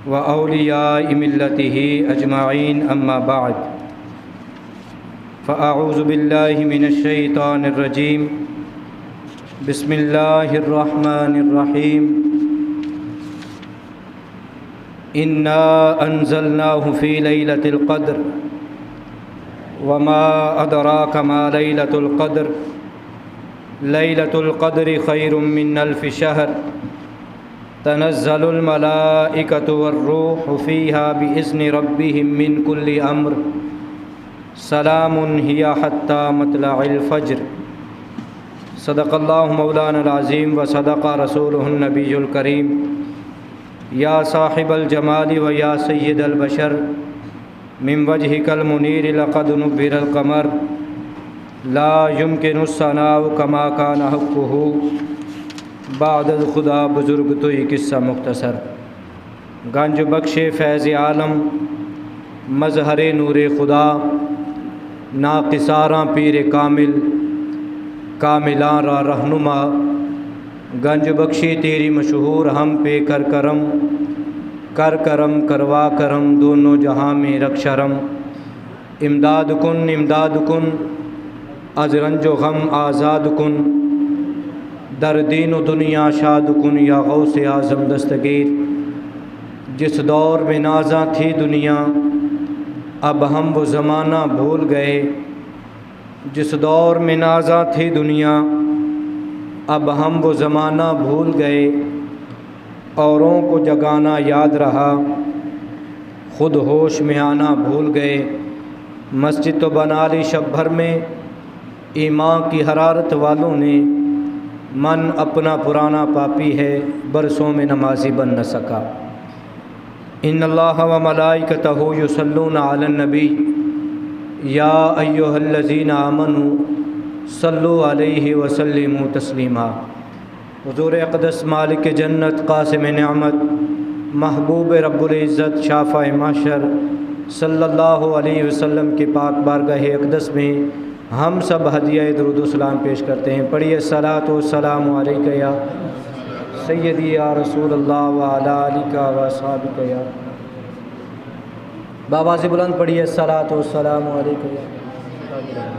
وأولياء ملته أجمعين أما بعد فأعوذ بالله من الشيطان الرجيم بسم الله الرحمن الرحيم إنا أنزلناه في ليلة القدر وما أدراك ما ليلة القدر ليلة القدر خير من ألف شهر تنزل الملائكة والروح فيها بإذن ربهم من كل أمر سلام هي حتى مطلع الفجر صدق الله مولانا العظيم وصدق رسوله النبي الكريم يا صاحب الجمال ويا سيد البشر من وجهك المنير لقد نبر القمر لا يمكن الثناء كما كان حقه بعد خدا بزرگ تو ہی قصہ مختصر گنج بخش فیض عالم مظہر نور خدا ناقصاراں پیر کامل کاملاں را رہنما گنج بخشی تیری مشہور ہم پہ کر کرم کروا کرم دونوں جہاں میں رکھ شرم امداد کن از رنج و غم آزاد کن در دین و دنیا شاد کن یا غوث اعظم دستگیر جس دور میں نازاں تھی دنیا اب ہم وہ زمانہ بھول گئے جس دور میں نازاں تھی دنیا اب ہم وہ زمانہ بھول گئے اوروں کو جگانا یاد رہا خود ہوش میں آنا بھول گئے مسجد تو بنا لی شب بھر میں ایمان کی حرارت والوں نے من اپنا پرانا پاپی ہے برسوں میں نمازی بن نہ سکا ان اللہ و ملائکتہ یصلون علی النبی یا ایھا الذین آمنوا صلوا علیہ وسلموا تسلیما حضور اقدس مالک جنت قاسم نعمت محبوب رب العزت شافع محشر صلی اللہ علیہ وسلم کے پاک بارگاہ اقدس میں ہم سب ہدیہ درود و سلام پیش کرتے ہیں پڑھیے الصلاۃ والسلام علیک یا سیدی یا رسول اللہ وعلی آلک و اصحابک یا بابا سے بلند پڑھیے الصلاۃ والسلام علیک یا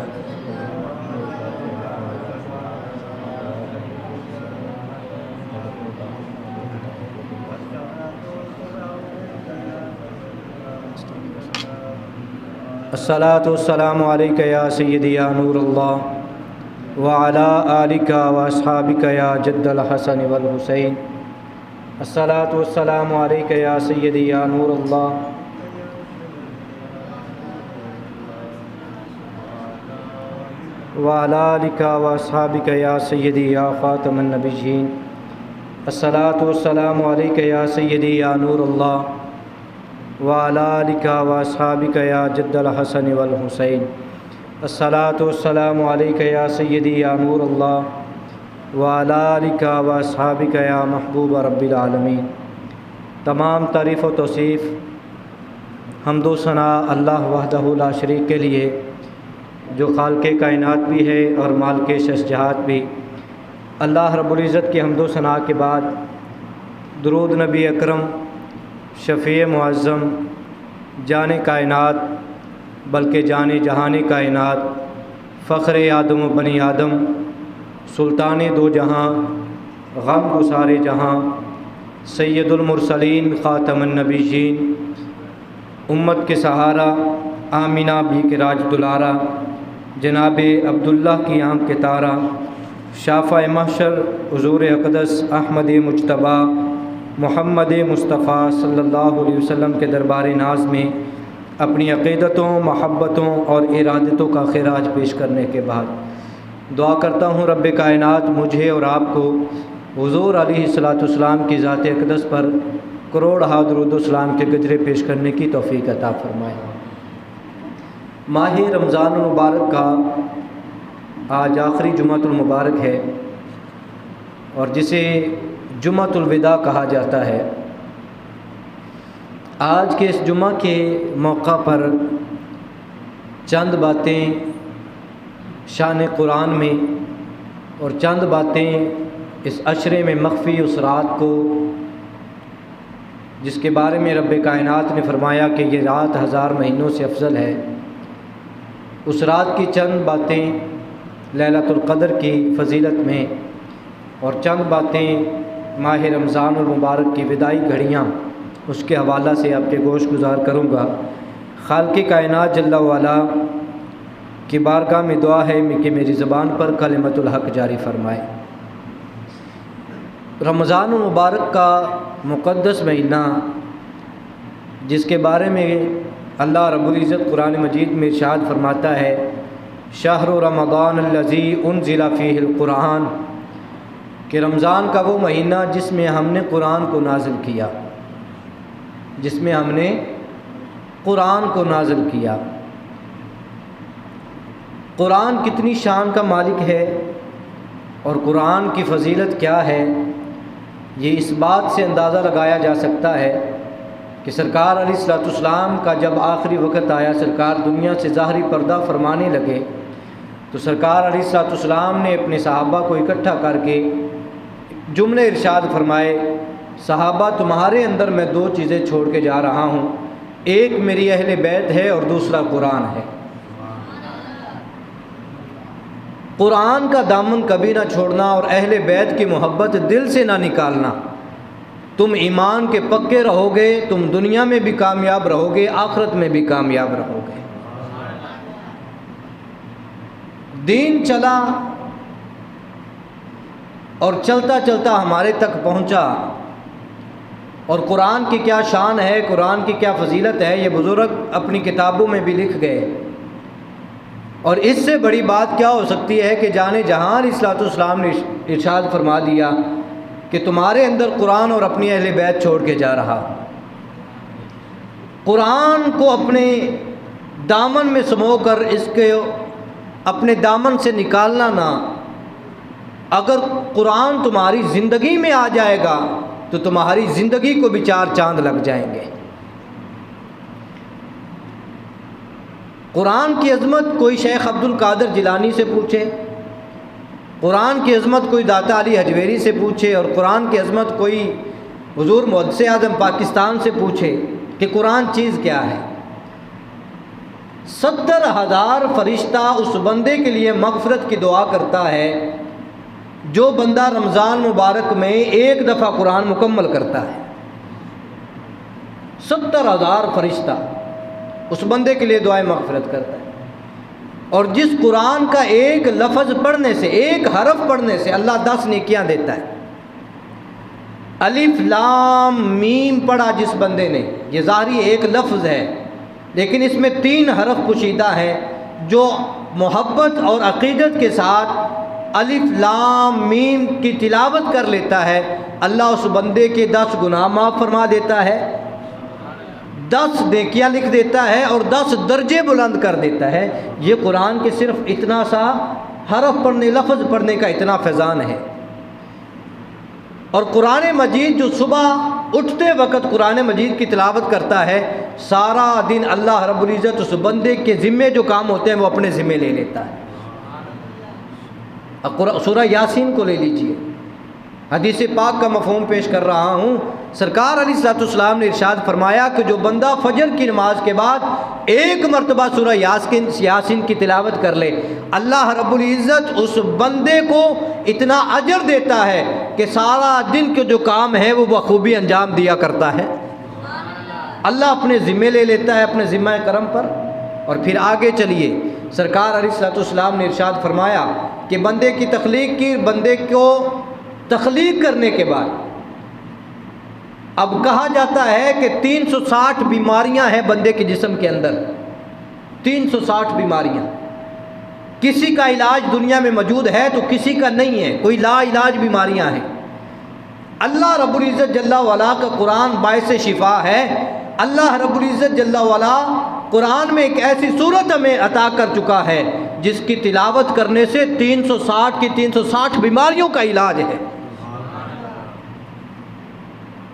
الصلاۃ والسلام علیک یا سیدی یا نور اللہ وعلی آلک و اصحابک یا جد الحسن والحسین الصلاۃ والسلام علیک یا سیدی یا نور اللہ وعلی آلک و اصحابک یا سیدی یا خاتم النبیین الصلاۃ والسلام علیک یا سیدی یا نور اللہ وعلی آلک و اصحابک یا جد الحسن والحسین الصلاۃ والسلام علیک یا سیدی یا نور اللہ وعلی آلک و اصحابک یا محبوب رب العالمین تمام تعریف و توصیف حمد و ثنا اللہ وحدہ لا شریک کے لیے جو خالق کائنات بھی ہے اور مالک شجاعت بھی اللہ رب العزت کی حمد و ثنا کے بعد درود نبی اکرم شفیع معظم جان کائنات بلکہ جان جہان کائنات فخر آدم و بنی آدم سلطان دو جہاں غم گسار جہاں سید المرسلین خاتم النبیین امت کے سہارا آمینہ بھی کے راج دلارا جناب عبداللہ کی آنکھ کے تارا شافع محشر حضور اقدس احمد مجتبیٰ محمد مصطفیٰ صلی اللہ علیہ وسلم کے دربار ناز میں اپنی عقیدتوں محبتوں اور ارادتوں کا خراج پیش کرنے کے بعد دعا کرتا ہوں رب کائنات مجھے اور آپ کو حضور علیہ الصلاۃ والسلام کی ذات اقدس پر کروڑ درود و سلام کے گجرے پیش کرنے کی توفیق عطا فرمائے۔ ماہ رمضان المبارک کا آج آخری جمعۃ المبارک ہے اور جسے جمعۃ الوداع کہا جاتا ہے۔ آج کے اس جمعہ کے موقع پر چند باتیں شان قرآن میں اور چند باتیں اس عشرے میں مخفی اس رات کو جس کے بارے میں رب کائنات نے فرمایا کہ یہ رات 1000 مہینوں سے افضل ہے، اس رات کی چند باتیں لیلۃ القدر کی فضیلت میں اور چند باتیں ماہ رمضان المبارک کی وداعی گھڑیاں اس کے حوالہ سے آپ کے گوش گزار کروں گا۔ خالق کائنات جل وعلا کی بارگاہ میں دعا ہے کہ میری زبان پر کلمۃ الحق جاری فرمائے۔ رمضان المبارک کا مقدس مہینہ، جس کے بارے میں اللہ رب العزت قرآن مجید میں ارشاد فرماتا ہے شہر رمضان الذی انزل فیہ القرآن، کہ رمضان کا وہ مہینہ جس میں ہم نے قرآن کو نازل کیا، جس میں ہم نے قرآن کو نازل کیا۔ قرآن کتنی شان کا مالک ہے اور قرآن کی فضیلت کیا ہے، یہ اس بات سے اندازہ لگایا جا سکتا ہے کہ سرکار علیہ الصلوۃ والسلام کا جب آخری وقت آیا، سرکار دنیا سے ظاہری پردہ فرمانے لگے، تو سرکار علیہ الصلوۃ والسلام نے اپنے صحابہ کو اکٹھا کر کے جملے ارشاد فرمائے، صحابہ تمہارے اندر میں 2 چیزیں چھوڑ کے جا رہا ہوں، ایک میری اہل بیت ہے اور دوسرا قرآن ہے۔ قرآن کا دامن کبھی نہ چھوڑنا اور اہل بیت کی محبت دل سے نہ نکالنا۔ تم ایمان کے پکے رہو گے، تم دنیا میں بھی کامیاب رہو گے، آخرت میں بھی کامیاب رہو گے۔ دین چلا اور چلتا چلتا ہمارے تک پہنچا، اور قرآن کی کیا شان ہے، قرآن کی کیا فضیلت ہے، یہ بزرگ اپنی کتابوں میں بھی لکھ گئے۔ اور اس سے بڑی بات کیا ہو سکتی ہے کہ جانے جہاں علیہ الصلوۃ والسلام نے ارشاد فرما دیا کہ تمہارے اندر قرآن اور اپنی اہل بیت چھوڑ کے جا رہا۔ قرآن کو اپنے دامن میں سمو کر اس کے اپنے دامن سے نکالنا نہ۔ اگر قرآن تمہاری زندگی میں آ جائے گا تو تمہاری زندگی کو بھی 4 چاند لگ جائیں گے۔ قرآن کی عظمت کوئی شیخ عبد القادر جیلانی سے پوچھے، قرآن کی عظمت کوئی داتا علی حجویری سے پوچھے، اور قرآن کی عظمت کوئی حضور محدث اعظم پاکستان سے پوچھے کہ قرآن چیز کیا ہے۔ 70,000 فرشتہ اس بندے کے لیے مغفرت کی دعا کرتا ہے جو بندہ رمضان مبارک میں 1 دفعہ قرآن مکمل کرتا ہے۔ 70,000 فرشتہ اس بندے کے لیے دعائیں مغفرت کرتا ہے، اور جس قرآن کا 1 لفظ پڑھنے سے، 1 حرف پڑھنے سے اللہ 10 نیکیاں دیتا ہے۔ الف لام میم پڑھا جس بندے نے، یہ ظاہری 1 لفظ ہے، لیکن اس میں 3 حرف پوشیدہ ہیں، جو محبت اور عقیدت کے ساتھ الف لام میم کی تلاوت کر لیتا ہے، اللہ اس بندے کے 10 گناہ معاف فرما دیتا ہے، 10 نیکیاں لکھ دیتا ہے اور 10 درجے بلند کر دیتا ہے۔ یہ قرآن کے صرف اتنا سا حرف پڑھنے، لفظ پڑھنے کا اتنا فیضان ہے۔ اور قرآن مجید جو صبح اٹھتے وقت قرآن مجید کی تلاوت کرتا ہے، سارا دن اللہ رب العزت اس بندے کے ذمے جو کام ہوتے ہیں وہ اپنے ذمے لے لیتا ہے۔ سورہ یاسین کو لے لیجئے، حدیث پاک کا مفہوم پیش کر رہا ہوں۔ سرکار علیہ الصلوۃ والسلام نے ارشاد فرمایا کہ جو بندہ فجر کی نماز کے بعد 1 مرتبہ سورہ یاسین کی تلاوت کر لے، اللہ رب العزت اس بندے کو اتنا اجر دیتا ہے کہ سارا دن کے جو کام ہے وہ بخوبی انجام دیا کرتا ہے۔ اللہ اپنے ذمے لے لیتا ہے، اپنے ذمہ کرم پر۔ اور پھر آگے چلیے، سرکار علیہ الصلوۃ والسلام نے ارشاد فرمایا کہ بندے کی تخلیق کی، بندے کو تخلیق کرنے کے بعد اب کہا جاتا ہے کہ 360 بیماریاں ہیں بندے کے جسم کے اندر، 360 بیماریاں۔ کسی کا علاج دنیا میں موجود ہے تو کسی کا نہیں ہے، کوئی لا علاج بیماریاں ہیں۔ اللہ رب العزت جل وعلا کا قرآن باعث شفا ہے۔ اللہ رب العزت جل وعلا قرآن میں ایک ایسی صورت ہمیں عطا کر چکا ہے جس کی تلاوت کرنے سے 360 کی 360 بیماریوں کا علاج ہے۔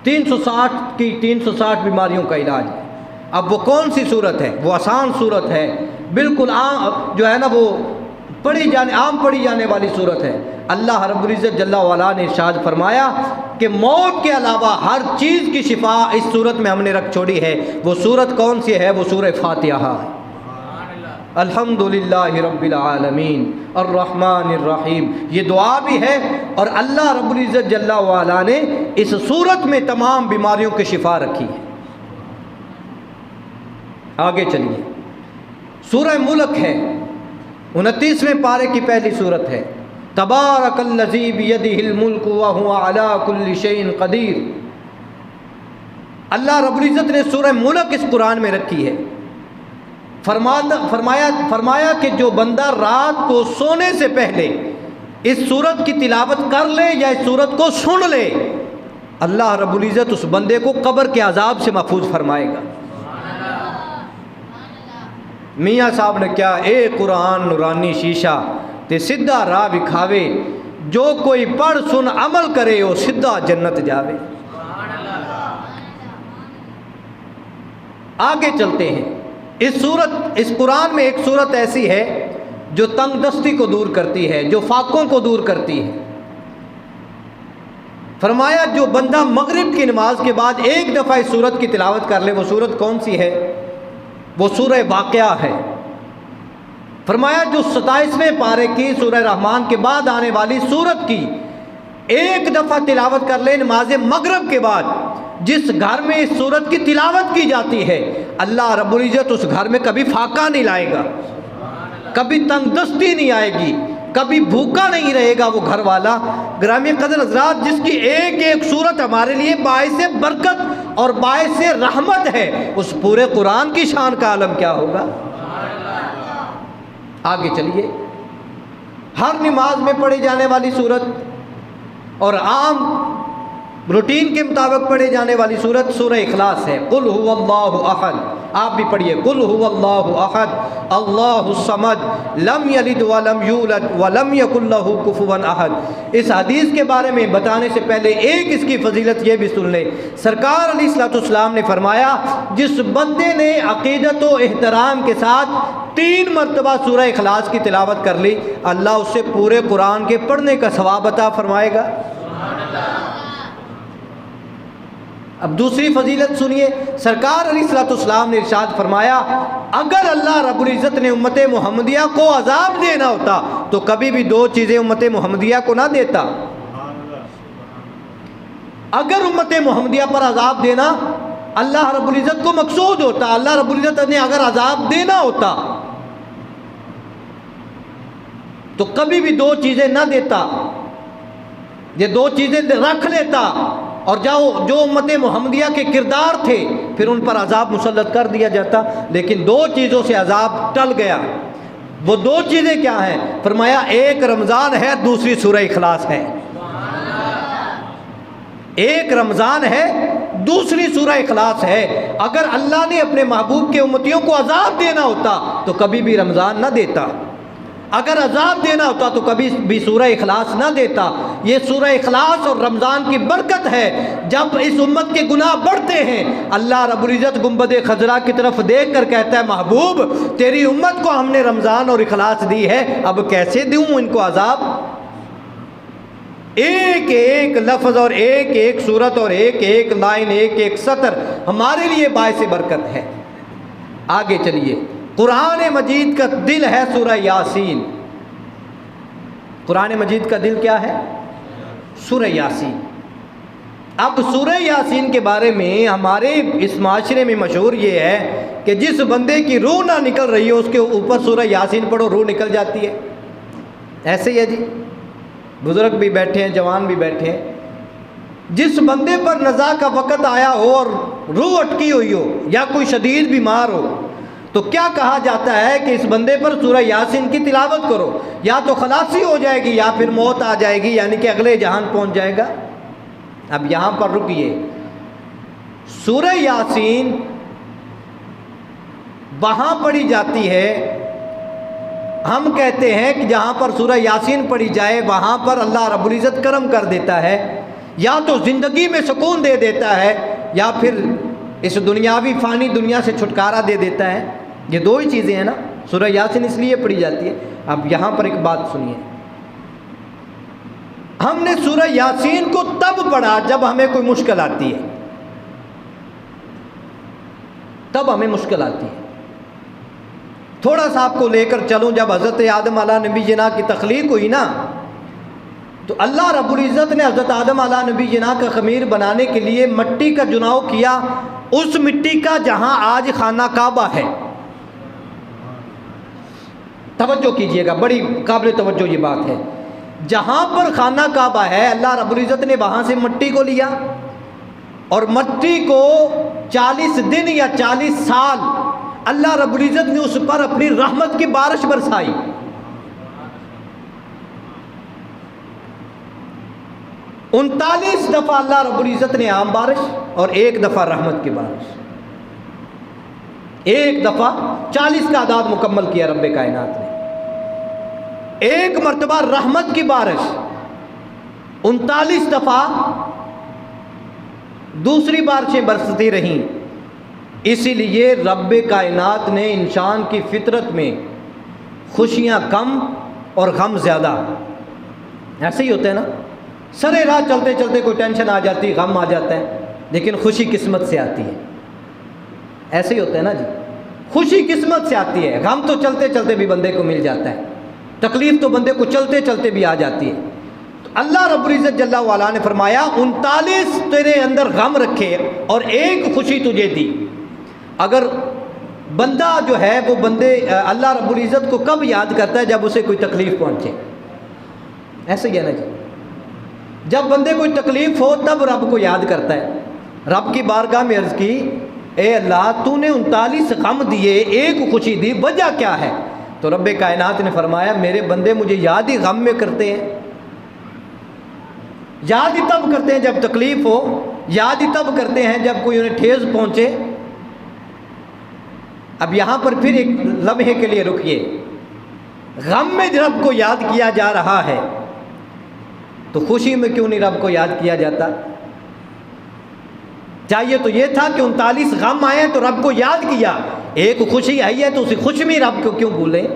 360 کی 360 بیماریوں کا علاج ہے۔ اب وہ کون سی صورت ہے؟ وہ آسان صورت ہے، بالکل جو ہے نا وہ عام پڑھی جانے والی صورت ہے۔ اللہ رب العزت جل وعلا نے ارشاد فرمایا کہ موت کے علاوہ ہر چیز کی شفا اس صورت میں ہم نے رکھ چھوڑی ہے۔ وہ صورت کون سی ہے؟ وہ سورہ فاتحہ ہے۔ الحمدللہ رب العالمین الرحمن الرحیم، یہ دعا بھی ہے، اور اللہ رب العزت جل وعلا نے اس صورت میں تمام بیماریوں کی شفا رکھی ہے۔ آگے چلیے، سورہ ملک ہے، 29ویں پارے کی پہلی صورت ہے۔ تبارک الذی بیدہ الملک وہو علی کل شیء قدیر۔ اللہ رب العزت نے سورہ ملک اس قرآن میں رکھی ہے۔ فرمایا کہ جو بندہ رات کو سونے سے پہلے اس سورت کی تلاوت کر لے یا اس سورت کو سن لے، اللہ رب العزت اس بندے کو قبر کے عذاب سے محفوظ فرمائے گا۔ میاں صاحب نے کیا، اے قرآن نورانی شیشہ تے سدھا راہ بکھاوے، جو کوئی پڑھ سن عمل کرے وہ سدھا جنت جاوے۔ آگے چلتے ہیں، اس قرآن میں ایک صورت ایسی ہے جو تنگ دستی کو دور کرتی ہے، جو فاقوں کو دور کرتی ہے۔ فرمایا جو بندہ مغرب کی نماز کے بعد ایک دفعہ اس صورت کی تلاوت کر لے، وہ صورت کون سی ہے؟ وہ سورہ واقعہ ہے۔ فرمایا جو 27ویں پارے کی سورہ رحمان کے بعد آنے والی صورت کی ایک دفعہ تلاوت کر لے نماز مغرب کے بعد، جس گھر میں اس صورت کی تلاوت کی جاتی ہے، اللہ رب العزت اس گھر میں کبھی فاقہ نہیں لائے گا، کبھی تنگ دستی نہیں آئے گی، کبھی بھوکا نہیں رہے گا وہ گھر والا۔ گرامی قدر حضرات، جس کی ایک ایک صورت ہمارے لیے باعث برکت اور باعث رحمت ہے، اس پورے قرآن کی شان کا عالم کیا ہوگا؟ آگے چلیے، ہر نماز میں پڑھی جانے والی صورت اور عام روٹین کے مطابق پڑھے جانے والی صورت سورہ اخلاص ہے۔ قل هو اللہ احد، آپ بھی پڑھیے، قل هو اللہ احد اللہ الصمد لم یلد ولم یولد ولم یکن له کفوا احد۔ اس حدیث کے بارے میں بتانے سے پہلے ایک اس کی فضیلت یہ بھی سن لیں۔ سرکار علیہ الصلوۃ والسلام نے فرمایا، جس بندے نے عقیدت و احترام کے ساتھ 3 مرتبہ سورہ اخلاص کی تلاوت کر لی، اللہ اسے پورے قرآن کے پڑھنے کا ثواب عطا فرمائے گا۔ اب دوسری فضیلت سنیے، سرکار علیہ الصلوۃ والسلام نے ارشاد فرمایا، اگر اللہ رب العزت نے امت محمدیہ کو عذاب دینا ہوتا تو کبھی بھی 2 چیزیں امت محمدیہ کو نہ دیتا۔ اگر امت محمدیہ پر عذاب دینا اللہ رب العزت کو مقصود ہوتا، اللہ رب العزت نے اگر عذاب دینا ہوتا تو کبھی بھی 2 چیزیں نہ دیتا، یہ 2 چیزیں رکھ لیتا، اور جو امت محمدیہ کے کردار تھے پھر ان پر عذاب مسلط کر دیا جاتا، لیکن 2 چیزوں سے عذاب ٹل گیا۔ وہ 2 چیزیں کیا ہیں؟ فرمایا ایک رمضان ہے، دوسری سورہ اخلاص ہے۔ ایک رمضان ہے، دوسری سورہ اخلاص ہے۔ اگر اللہ نے اپنے محبوب کے امتیوں کو عذاب دینا ہوتا تو کبھی بھی رمضان نہ دیتا، اگر عذاب دینا ہوتا تو کبھی بھی سورہ اخلاص نہ دیتا۔ یہ سورہ اخلاص اور رمضان کی برکت ہے۔ جب اس امت کے گناہ بڑھتے ہیں، اللہ رب العزت گنبد خضرا کی طرف دیکھ کر کہتا ہے، محبوب تیری امت کو ہم نے رمضان اور اخلاص دی ہے، اب کیسے دوں ان کو عذاب؟ ایک ایک لفظ اور ایک ایک سورت اور ایک ایک لائن، ایک ایک سطر ہمارے لیے باعث برکت ہے۔ آگے چلیے، قرآن مجید کا دل ہے سورہ یاسین۔ قرآن مجید کا دل کیا ہے؟ سورہ یاسین۔ اب سورہ یاسین کے بارے میں ہمارے اس معاشرے میں مشہور یہ ہے کہ جس بندے کی روح نہ نکل رہی ہو اس کے اوپر سورہ یاسین پڑھو، روح نکل جاتی ہے۔ ایسے ہی ہے جی، بزرگ بھی بیٹھے ہیں، جوان بھی بیٹھے ہیں۔ جس بندے پر نزا کا وقت آیا ہو اور روح اٹکی ہوئی ہو یا کوئی شدید بیمار ہو تو کیا کہا جاتا ہے کہ اس بندے پر سورہ یاسین کی تلاوت کرو، یا تو خلاصی ہو جائے گی یا پھر موت آ جائے گی، یعنی کہ اگلے جہان پہنچ جائے گا۔ اب یہاں پر رکیے، سورہ یاسین وہاں پڑھی جاتی ہے، ہم کہتے ہیں کہ جہاں پر سورہ یاسین پڑھی جائے وہاں پر اللہ رب العزت کرم کر دیتا ہے، یا تو زندگی میں سکون دے دیتا ہے یا پھر اس دنیاوی فانی دنیا سے چھٹکارا دے دیتا ہے۔ یہ 2 ہی چیزیں ہیں نا، سورہ یاسین اس لیے پڑھی جاتی ہے. اب یہاں پر ایک بات سنیے، ہم نے سورہ یاسین کو تب پڑھا جب ہمیں کوئی مشکل آتی ہے، تب ہمیں مشکل آتی ہے. تھوڑا سا آپ کو لے کر چلوں، جب حضرت آدم علیہ نبی جناح کی تخلیق ہوئی نا، تو اللہ رب العزت نے حضرت آدم علیہ نبی جناح کا خمیر بنانے کے لیے مٹی کا چناؤ کیا، اس مٹی کا جہاں آج خانہ کعبہ ہے. توجہ کیجئے گا، بڑی قابل توجہ یہ بات ہے. جہاں پر خانہ کعبہ ہے، اللہ رب العزت نے وہاں سے مٹی کو لیا اور مٹی کو 40 دن یا 40 سال اللہ رب العزت نے اس پر اپنی رحمت کی بارش برسائی. 39 دفعہ اللہ رب العزت نے عام بارش اور 1 دفعہ رحمت کی بارش، 1 دفعہ 40 کا عدد مکمل کیا رب کائنات نے. 1 مرتبہ رحمت کی بارش، 39 دفعہ دوسری بارشیں برستی رہیں. اسی لیے رب کائنات نے انسان کی فطرت میں خوشیاں کم اور غم زیادہ. ایسے ہی ہوتا ہے نا، سرے راہ چلتے چلتے کوئی ٹینشن آ جاتی، غم آ جاتا ہے، لیکن خوشی قسمت سے آتی ہے. ایسے ہی ہوتا ہے نا جی، خوشی قسمت سے آتی ہے، غم تو چلتے چلتے بھی بندے کو مل جاتا ہے، تکلیف تو بندے کو چلتے چلتے بھی آ جاتی ہے. تو اللہ رب العزت جل وعلا نے فرمایا 39 تیرے اندر غم رکھے اور 1 خوشی تجھے دی. اگر بندہ جو ہے وہ بندے اللہ رب العزت کو کب یاد کرتا ہے؟ جب اسے کوئی تکلیف پہنچے. ایسے ہی ہے نا جی، جب بندے کوئی تکلیف ہو تب رب کو یاد کرتا ہے. رب کی بارگاہ میں عرض کی، اے اللہ تو نے 39 غم دیے 1 خوشی دی، وجہ کیا ہے؟ تو رب کائنات نے فرمایا میرے بندے مجھے یاد ہی غم میں کرتے ہیں، یاد ہی تب کرتے ہیں جب تکلیف ہو، یاد ہی تب کرتے ہیں جب کوئی انہیں ٹھیس پہنچے. اب یہاں پر پھر ایک لمحے کے لیے رکیے. غم میں رب کو یاد کیا جا رہا ہے تو خوشی میں کیوں نہیں رب کو یاد کیا جاتا؟ چاہیے تو یہ تھا کہ 39 غم آئے تو رب کو یاد کیا، 1 خوشی آئی ہے تو اسی خوشی میں رب کو کیوں بھولیں؟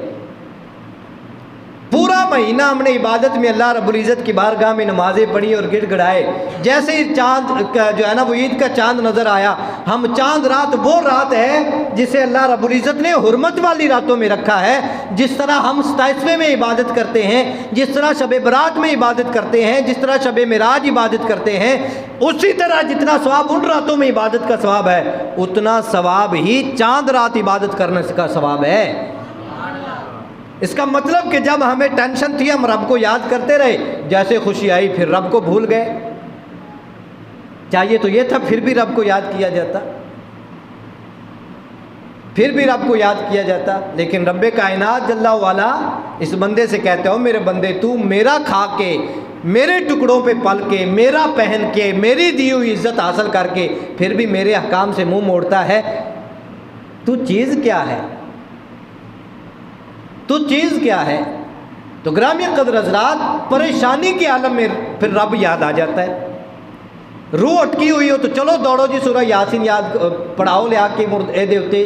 پورا مہینہ ہم نے عبادت میں اللہ رب العزت کی بارگاہ میں نمازیں پڑھی اور گڑ گڑائے. جیسے ہی چاند جو ہے نا وہ عید کا چاند نظر آیا، ہم چاند رات وہ رات ہے جسے اللہ رب العزت نے حرمت والی راتوں میں رکھا ہے. جس طرح ہم 27ویں میں عبادت کرتے ہیں، جس طرح شب برات میں عبادت کرتے ہیں، جس طرح شب معراج عبادت کرتے ہیں، اسی طرح جتنا ثواب ان راتوں میں عبادت کا ثواب ہے اتنا ثواب ہی چاند رات عبادت کرنے کا ثواب ہے. اس کا مطلب کہ جب ہمیں ٹینشن تھی ہم رب کو یاد کرتے رہے، جیسے خوشی آئی پھر رب کو بھول گئے. چاہیے تو یہ تھا پھر بھی رب کو یاد کیا جاتا، پھر بھی رب کو یاد کیا جاتا. لیکن رب کائنات جل وعلا اس بندے سے کہتے ہو میرے بندے تو میرا کھا کے، میرے ٹکڑوں پہ پل کے، میرا پہن کے، میری دی ہوئی عزت حاصل کر کے پھر بھی میرے احکام سے منہ موڑتا ہے. تو چیز کیا ہے؟ تو چیز کیا ہے؟ تو گرامی قدر حضرات، پریشانی کے عالم میں پھر رب یاد آ جاتا ہے. روح اٹکی ہوئی ہو تو چلو دوڑو جی سورہ یاسین یاد پڑھاؤ لے آ کے اے دیوتے.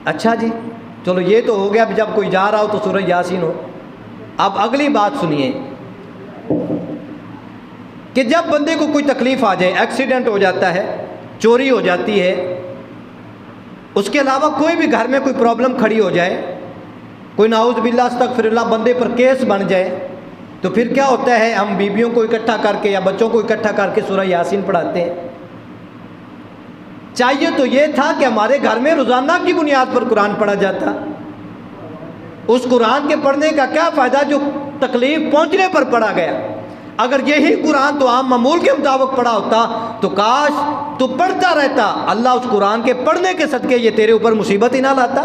اچھا جی چلو یہ تو ہو گیا، جب کوئی جا رہا ہو تو سورہ یاسین ہو. اب اگلی بات سنیے کہ جب بندے کو کوئی تکلیف آ جائے، ایکسیڈنٹ ہو جاتا ہے، چوری ہو جاتی ہے، اس کے علاوہ کوئی بھی گھر میں کوئی پرابلم کھڑی ہو جائے، کوئی نعوذ باللہ استغفر اللہ بندے پر کیس بن جائے، تو پھر کیا ہوتا ہے؟ ہم بیویوں کو اکٹھا کر کے یا بچوں کو اکٹھا کر کے سورہ یاسین پڑھاتے ہیں. چاہیے تو یہ تھا کہ ہمارے گھر میں روزانہ کی بنیاد پر قرآن پڑھا جاتا. اس قرآن کے پڑھنے کا کیا فائدہ جو تکلیف پہنچنے پر پڑھا گیا؟ اگر یہی قرآن تو عام معمول کے مطابق پڑھا ہوتا تو کاش تو پڑھتا رہتا، اللہ اس قرآن کے پڑھنے کے صدقے یہ تیرے اوپر مصیبت ہی نہ لاتا.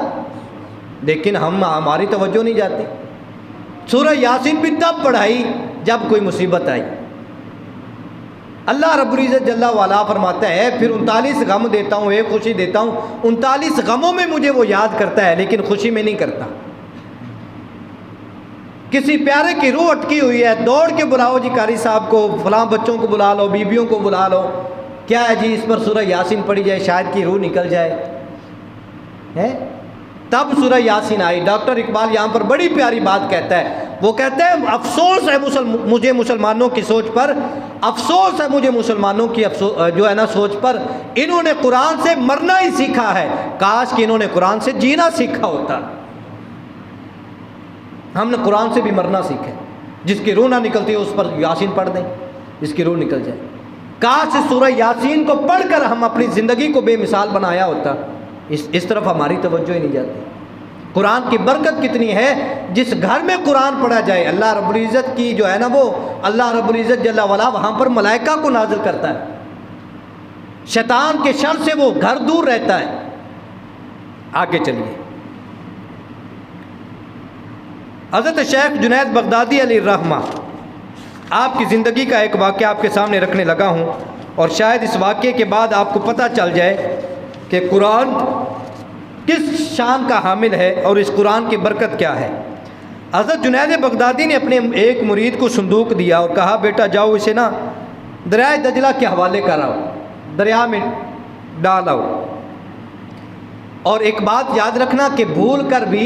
لیکن ہماری توجہ نہیں جاتی. سورہ یاسین بھی تب پڑھائی جب کوئی مصیبت آئی. اللہ رب العزت جل وعلا فرماتا ہے پھر 39 غم دیتا ہوں، 1 خوشی دیتا ہوں. 39 غموں میں مجھے وہ یاد کرتا ہے لیکن خوشی میں نہیں کرتا. کسی پیارے کی روح اٹکی ہوئی ہے، دوڑ کے بلاؤ جی قاری صاحب کو، فلاں بچوں کو بلا لو، بیویوں کو بلا لو، کیا ہے جی اس پر سورہ یاسین پڑھی جائے شاید کی روح نکل جائے. ہے تب سورہ یاسین آئی۔ ڈاکٹر اقبال یہاں پر بڑی پیاری بات کہتا ہے، وہ کہتا ہے افسوس ہے مجھے مسلمانوں کی سوچ پر، افسوس ہے مجھے مسلمانوں کی جو ہے نا سوچ پر، انہوں نے قرآن سے مرنا ہی سیکھا ہے، کاش کہ انہوں نے قرآن سے جینا سیکھا ہوتا۔ ہم نے قرآن سے بھی مرنا سیکھا ہے، جس کی روح نہ نکلتی ہے اس پر یاسین پڑھ دیں، جس کی روح نکل جائے۔ کاش سورہ یاسین کو پڑھ کر ہم اپنی زندگی کو بے مثال بنایا ہوتا، اس طرف ہماری توجہ ہی نہیں جاتی۔ قرآن کی برکت کتنی ہے، جس گھر میں قرآن پڑھا جائے اللہ رب العزت کی جو ہے نا وہ اللہ رب العزت جل وعلا وہاں پر ملائکہ کو نازل کرتا ہے، شیطان کے شر سے وہ گھر دور رہتا ہے۔ آگے چلیے، حضرت شیخ جنید بغدادی علیہ الرحمہ، آپ کی زندگی کا ایک واقعہ آپ کے سامنے رکھنے لگا ہوں، اور شاید اس واقعے کے بعد آپ کو پتہ چل جائے کہ قرآن کس شان کا حامل ہے اور اس قرآن کی برکت کیا ہے۔ حضرت جنید بغدادی نے اپنے ایک مرید کو صندوق دیا اور کہا بیٹا جاؤ اسے نا دریائے دجلہ کے حوالے کراؤ، دریا میں ڈالاؤ، اور ایک بات یاد رکھنا کہ بھول کر بھی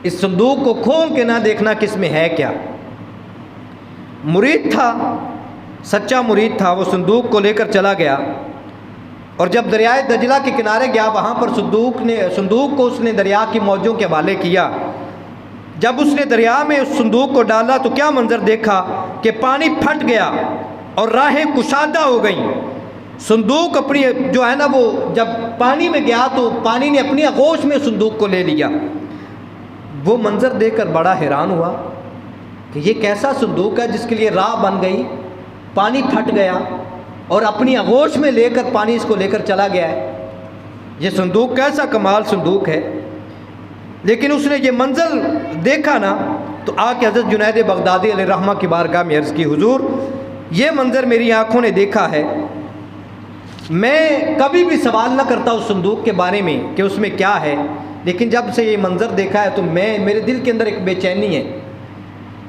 اس صندوق کو کھول کے نہ دیکھنا کہ اس میں ہے کیا۔ مرید تھا، سچا مرید تھا، وہ صندوق کو لے کر چلا گیا، اور جب دریائے دجلہ کے کنارے گیا وہاں پر صندوق کو اس نے دریا کی موجوں کے حوالے کیا۔ جب اس نے دریا میں اس صندوق کو ڈالا تو کیا منظر دیکھا کہ پانی پھٹ گیا اور راہیں کشادہ ہو گئیں۔ صندوق اپنی جو ہے نا وہ جب پانی میں گیا تو پانی نے اپنی آغوش میں صندوق کو لے لیا۔ وہ منظر دیکھ کر بڑا حیران ہوا کہ یہ کیسا صندوق ہے جس کے لیے راہ بن گئی، پانی پھٹ گیا اور اپنی آغوش میں لے کر پانی اس کو لے کر چلا گیا ہے۔ یہ صندوق کیسا کمال صندوق ہے۔ لیکن اس نے یہ منظر دیکھا نا تو آ کے حضرت جنید بغدادی علیہ الرحمہ کی بارگاہ میں عرض کی، حضور یہ منظر میری آنکھوں نے دیکھا ہے، میں کبھی بھی سوال نہ کرتا اس صندوق کے بارے میں کہ اس میں کیا ہے، لیکن جب سے یہ منظر دیکھا ہے تو میرے دل کے اندر ایک بے چینی ہے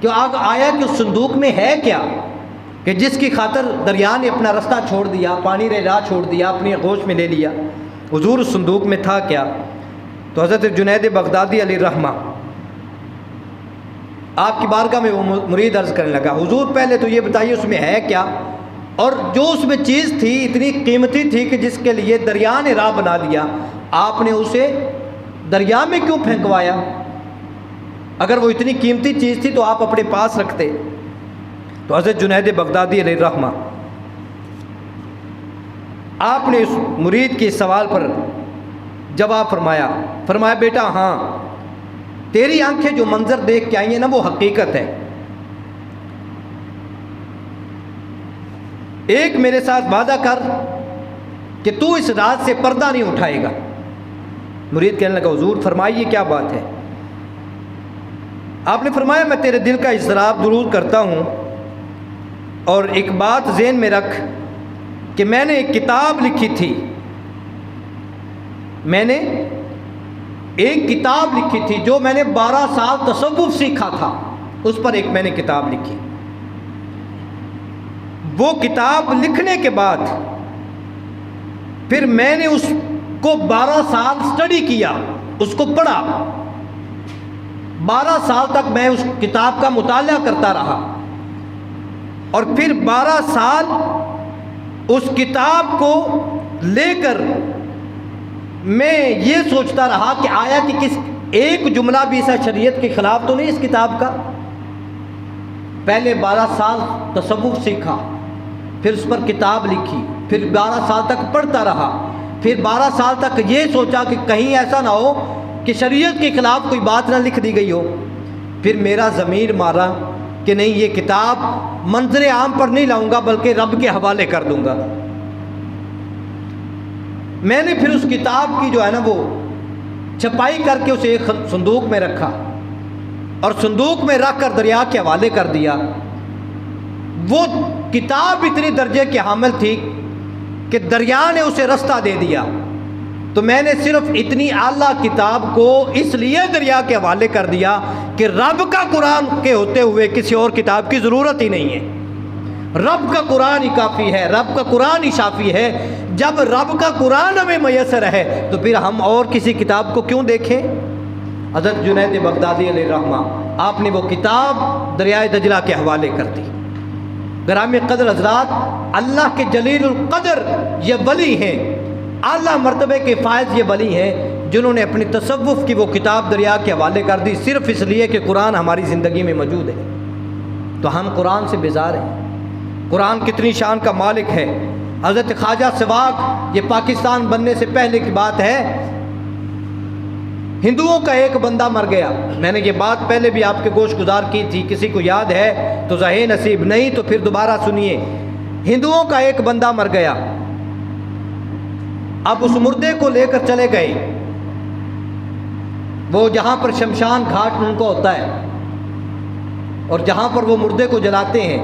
کہ آیا کہ اس صندوق میں ہے کیا، کہ جس کی خاطر دریا نے اپنا رستہ چھوڑ دیا، پانی نے راہ چھوڑ دیا، اپنی آغوش میں لے لیا۔ حضور اس صندوق میں تھا کیا؟ تو حضرت جنید بغدادی علیہ الرحمہ آپ کی بارگاہ میں وہ مرید عرض کرنے لگا، حضور پہلے تو یہ بتائیے اس میں ہے کیا، اور جو اس میں چیز تھی اتنی قیمتی تھی کہ جس کے لیے دریا نے راہ بنا دیا، آپ نے اسے دریا میں کیوں پھینکوایا؟ اگر وہ اتنی قیمتی چیز تھی تو آپ اپنے پاس رکھتے۔ تو حضرت جنید بغدادی علیہ الرحمہ آپ نے اس مرید کے سوال پر جواب فرمایا بیٹا ہاں، تیری آنکھیں جو منظر دیکھ کے آئی ہیں نا وہ حقیقت ہے، ایک میرے ساتھ وعدہ کر کہ تو اس رات سے پردہ نہیں اٹھائے گا۔ مرید کہنے لگا حضور فرمائیے کیا بات ہے؟ آپ نے فرمایا میں تیرے دل کا اضطراب دور کرتا ہوں، اور ایک بات ذہن میں رکھ کہ میں نے ایک کتاب لکھی تھی، میں نے ایک کتاب لکھی تھی جو میں نے 12 سال تصوف سیکھا تھا، اس پر ایک میں نے کتاب لکھی۔ وہ کتاب لکھنے کے بعد پھر میں نے اس کو 12 سال سٹڈی کیا، اس کو پڑھا، 12 سال تک میں اس کتاب کا مطالعہ کرتا رہا، اور پھر 12 سال اس کتاب کو لے کر میں یہ سوچتا رہا کہ آیا کہ کس ایک جملہ بھی ایسا شریعت کے خلاف تو نہیں اس کتاب کا۔ پہلے 12 سال تصوف سیکھا، پھر اس پر کتاب لکھی، پھر 12 سال تک پڑھتا رہا، پھر 12 سال تک یہ سوچا کہ کہیں ایسا نہ ہو کہ شریعت کے خلاف کوئی بات نہ لکھ دی گئی ہو۔ پھر میرا ضمیر مارا کہ نہیں، یہ کتاب منظر عام پر نہیں لاؤں گا بلکہ رب کے حوالے کر دوں گا۔ میں نے پھر اس کتاب کی جو ہے نا وہ چھپائی کر کے اسے ایک صندوق میں رکھا، اور صندوق میں رکھ کر دریا کے حوالے کر دیا۔ وہ کتاب اتنی درجے کی حامل تھی کہ دریا نے اسے رستہ دے دیا، تو میں نے صرف اتنی اعلیٰ کتاب کو اس لیے دریا کے حوالے کر دیا کہ رب کا قرآن کے ہوتے ہوئے کسی اور کتاب کی ضرورت ہی نہیں ہے۔ رب کا قرآن ہی کافی ہے، رب کا قرآن ہی شافی ہے۔ جب رب کا قرآن ہمیں میسر ہے تو پھر ہم اور کسی کتاب کو کیوں دیکھیں؟ حضرت جنید بغدادی علیہ الرحمہ آپ نے وہ کتاب دریائے دجلہ کے حوالے کر دی۔ گرامی قدر حضرات، اللہ کے جلیل القدر یہ ولی ہیں، اعلیٰ مرتبے کے فائز یہ ولی ہیں جنہوں نے اپنی تصوف کی وہ کتاب دریا کے حوالے کر دی صرف اس لیے کہ قرآن ہماری زندگی میں موجود ہے۔ تو ہم قرآن سے بیزار ہیں۔ قرآن کتنی شان کا مالک ہے۔ حضرت خواجہ سواگ، یہ پاکستان بننے سے پہلے کی بات ہے، ہندوؤں کا ایک بندہ مر گیا۔ میں نے یہ بات پہلے بھی آپ کے گوش گزار کی تھی، کسی کو یاد ہے تو ذہین نصیب، نہیں تو پھر دوبارہ سنیے۔ ہندوؤں کا ایک بندہ مر گیا، اب اس مردے کو لے کر چلے گئے وہ جہاں پر شمشان گھاٹ ان کو ہوتا ہے اور جہاں پر وہ مردے کو جلاتے ہیں،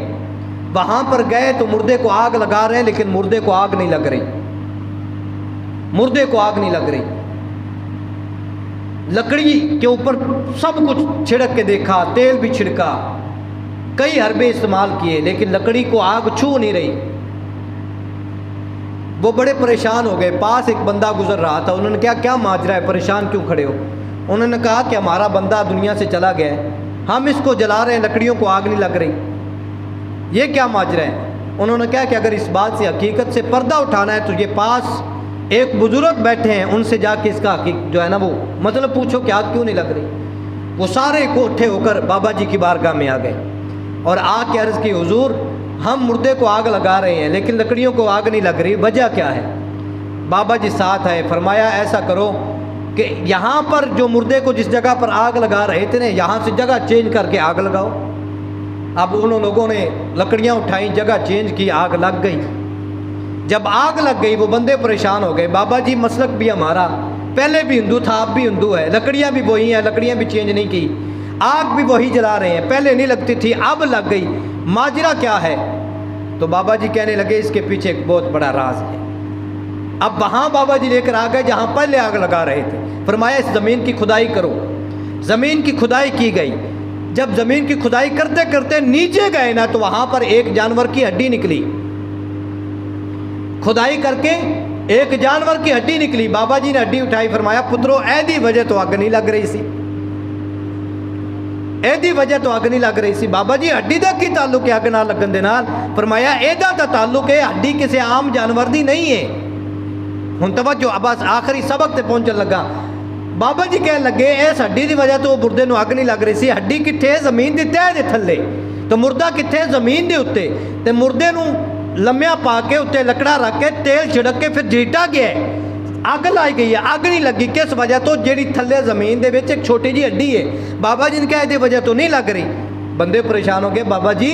وہاں پر گئے تو مردے کو آگ لگا رہے ہیں، لیکن مردے کو آگ نہیں لگ رہی، مردے کو آگ نہیں لگ رہی۔ لکڑی کے اوپر سب کچھ چھڑک کے دیکھا، تیل بھی چھڑکا، کئی حربے استعمال کیے، لیکن لکڑی کو آگ چھو نہیں رہی۔ وہ بڑے پریشان ہو گئے۔ پاس ایک بندہ گزر رہا تھا، انہوں نے کیا ماجرا ہے، پریشان کیوں کھڑے ہو؟ انہوں نے کہا کہ ہمارا بندہ دنیا سے چلا گیا ہے، ہم اس کو جلا رہے ہیں، لکڑیوں کو آگ نہیں لگ رہی، یہ کیا ماجرا ہے؟ انہوں نے کہا کہ اگر اس بات سے حقیقت سے پردہ اٹھانا ہے تو یہ پاس ایک بزرگ بیٹھے ہیں، ان سے جا کے اس کا جو ہے نا وہ مطلب پوچھو کہ آگ کیوں نہیں لگ رہی۔ وہ سارے اکٹھے ہو کر بابا جی کی بارگاہ میں آ گئے اور آ کے عرض کی، حضور ہم مردے کو آگ لگا رہے ہیں لیکن لکڑیوں کو آگ نہیں لگ رہی، وجہ کیا ہے؟ بابا جی ساتھ آئے، فرمایا ایسا کرو کہ یہاں پر جو مردے کو جس جگہ پر آگ لگا رہے تھے نا، یہاں سے جگہ چینج کر کے آگ لگاؤ۔ اب انہوں لوگوں نے لکڑیاں اٹھائیں، جگہ چینج کی، آگ لگ گئی۔ جب آگ لگ گئی وہ بندے پریشان ہو گئے، بابا جی مسلک بھی ہمارا، پہلے بھی ہندو تھا اب بھی ہندو ہے، لکڑیاں بھی وہی ہیں، لکڑیاں بھی چینج نہیں کی، آگ بھی وہی جلا رہے ہیں، پہلے نہیں لگتی تھی اب لگ گئی، ماجرا کیا ہے؟ تو بابا جی کہنے لگے اس کے پیچھے ایک بہت بڑا راز ہے۔ اب وہاں بابا جی لے کر آ گئے جہاں پہلے آگ لگا رہے تھے، فرمایا اس زمین کی کھدائی کرو۔ زمین کی کھدائی کی گئی، جب زمین کی کھدائی کرتے کرتے نیچے گئے نا تو وہاں پر ایک جانور کی ہڈی نکلی، کھدائی کر کے ایک جانور کی ہڈی نکلی۔ بابا جی نے ہڈی اٹھائی، فرمایا پترو ایدی وجہ تو اگ نہیں لگ رہی سی، ایدی وجہ تو اگ نہیں لگ رہی سی۔ بابا جی ہڈی دا کی تعلق ہے اگ نہ لگن دے نال؟ فرمایا ایدا دا تعلق ہے، ہڈی کسی عام جانور دی نہیں ہے۔ ہن توجہ، بس آخری سبق تے پہنچن لگا۔ بابا جی کہنے لگے اس ہڈی دی وجہ تو مردے نو اگ نہیں لگ رہی سی، ہڈی کتھے؟ زمین دی تہہ دے تھلے، تو مردہ کتھے؟ زمین دے اتے، تے مردے نو لمیا پا کے اتنے لکڑا رکھ کے تیل چھڑک کے پھر جھیٹا گیا ہے، اگ لائی گئی ہے، اگ نہیں لگی کس وجہ تو؟ جیڑی تھلے زمین دے وچ ایک چھوٹی جی ہڈی ہے۔ بابا جی نے کہا دی وجہ تو نہیں لگ رہی۔ بندے پریشان ہو گئے، بابا جی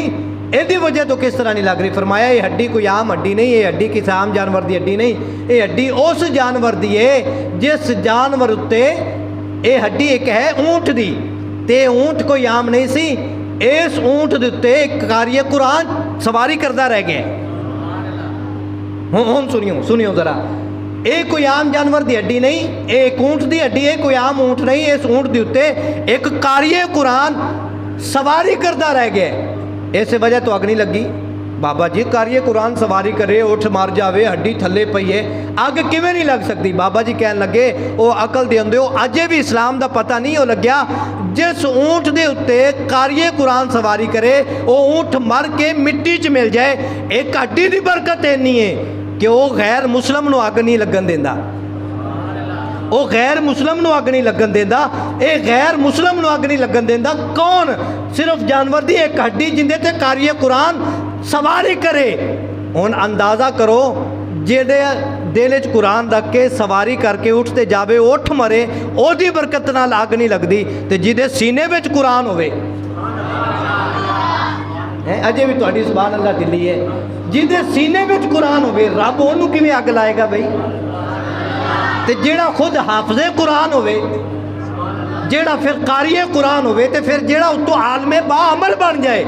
ایدی وجہ تو کس طرح نہیں لگ رہی؟ فرمایا یہ ہڈی کوئی عام ہڈی نہیں، یہ ہڈی کسی عام جانور دی ہڈی نہیں، یہ ہڈی اس جانور دی ہے جس جانور اتے یہ ہڈی ایک ہے اونٹ دی، تے اونٹ کوئی عام نہیں سی، اس اونٹ دے اتے ایک قاری قرآن سواری کردہ رہ گئے۔ ہوں سنیو ذرا، اے کوئی عام جانور دی ہڈی نہیں، اے ایک اونٹ دی ہڈی ہے، کوئی عام اونٹ نہیں، اس اونٹ دی اتے ایک قاری قرآن سواری کردہ رہ گئے، اس وجہ تو اگ نہیں لگی۔ بابا جی قاری قرآن سواری کرے، اٹھ مار جاوے، ہڈی تھلے پئی ہے، اگ کیویں نہیں لگ سکتی؟ بابا جی کہنے لگے او عقل دے اندے اجے بھی اسلام دا پتہ نہیں ہو لگیا، جس اونٹ دے اتے قاری قرآن سواری کرے او اونٹ مر کے مٹی چ مل جائے، ایک ہڈی دی برکت اینی ہے کہ وہ غیر مسلم نو اگ نہیں لگن دیندا، وہ غیر مسلم نو اگ نہیں لگن دیندا، اے غیر مسلم نو اگ نہیں لگن دیندا۔ کون؟ صرف جانور دی ایک ہڈی جندے تے قاری قرآن سواری کرے۔ ہن اندازہ کرو جیڑے دل وچ قرآن رکھ کے سواری کر کے اٹھتے جاوے، اٹھ مرے، او دی برکت نال اگ نہیں لگدی، تے جدے سینے وچ قرآن ہوئے، اجے بھی تہاڈی سبحان اللہ دلی ہے، جدے سینے وچ قرآن ہوئے رب اونوں کیویں اگ لائے گا بھئی؟ تے جیڑا خود حافظ قرآن ہوئے، جیڑا پھر قاری قرآن ہوئے، تے پھر جیڑا اتو عالم با عمل بن جائے،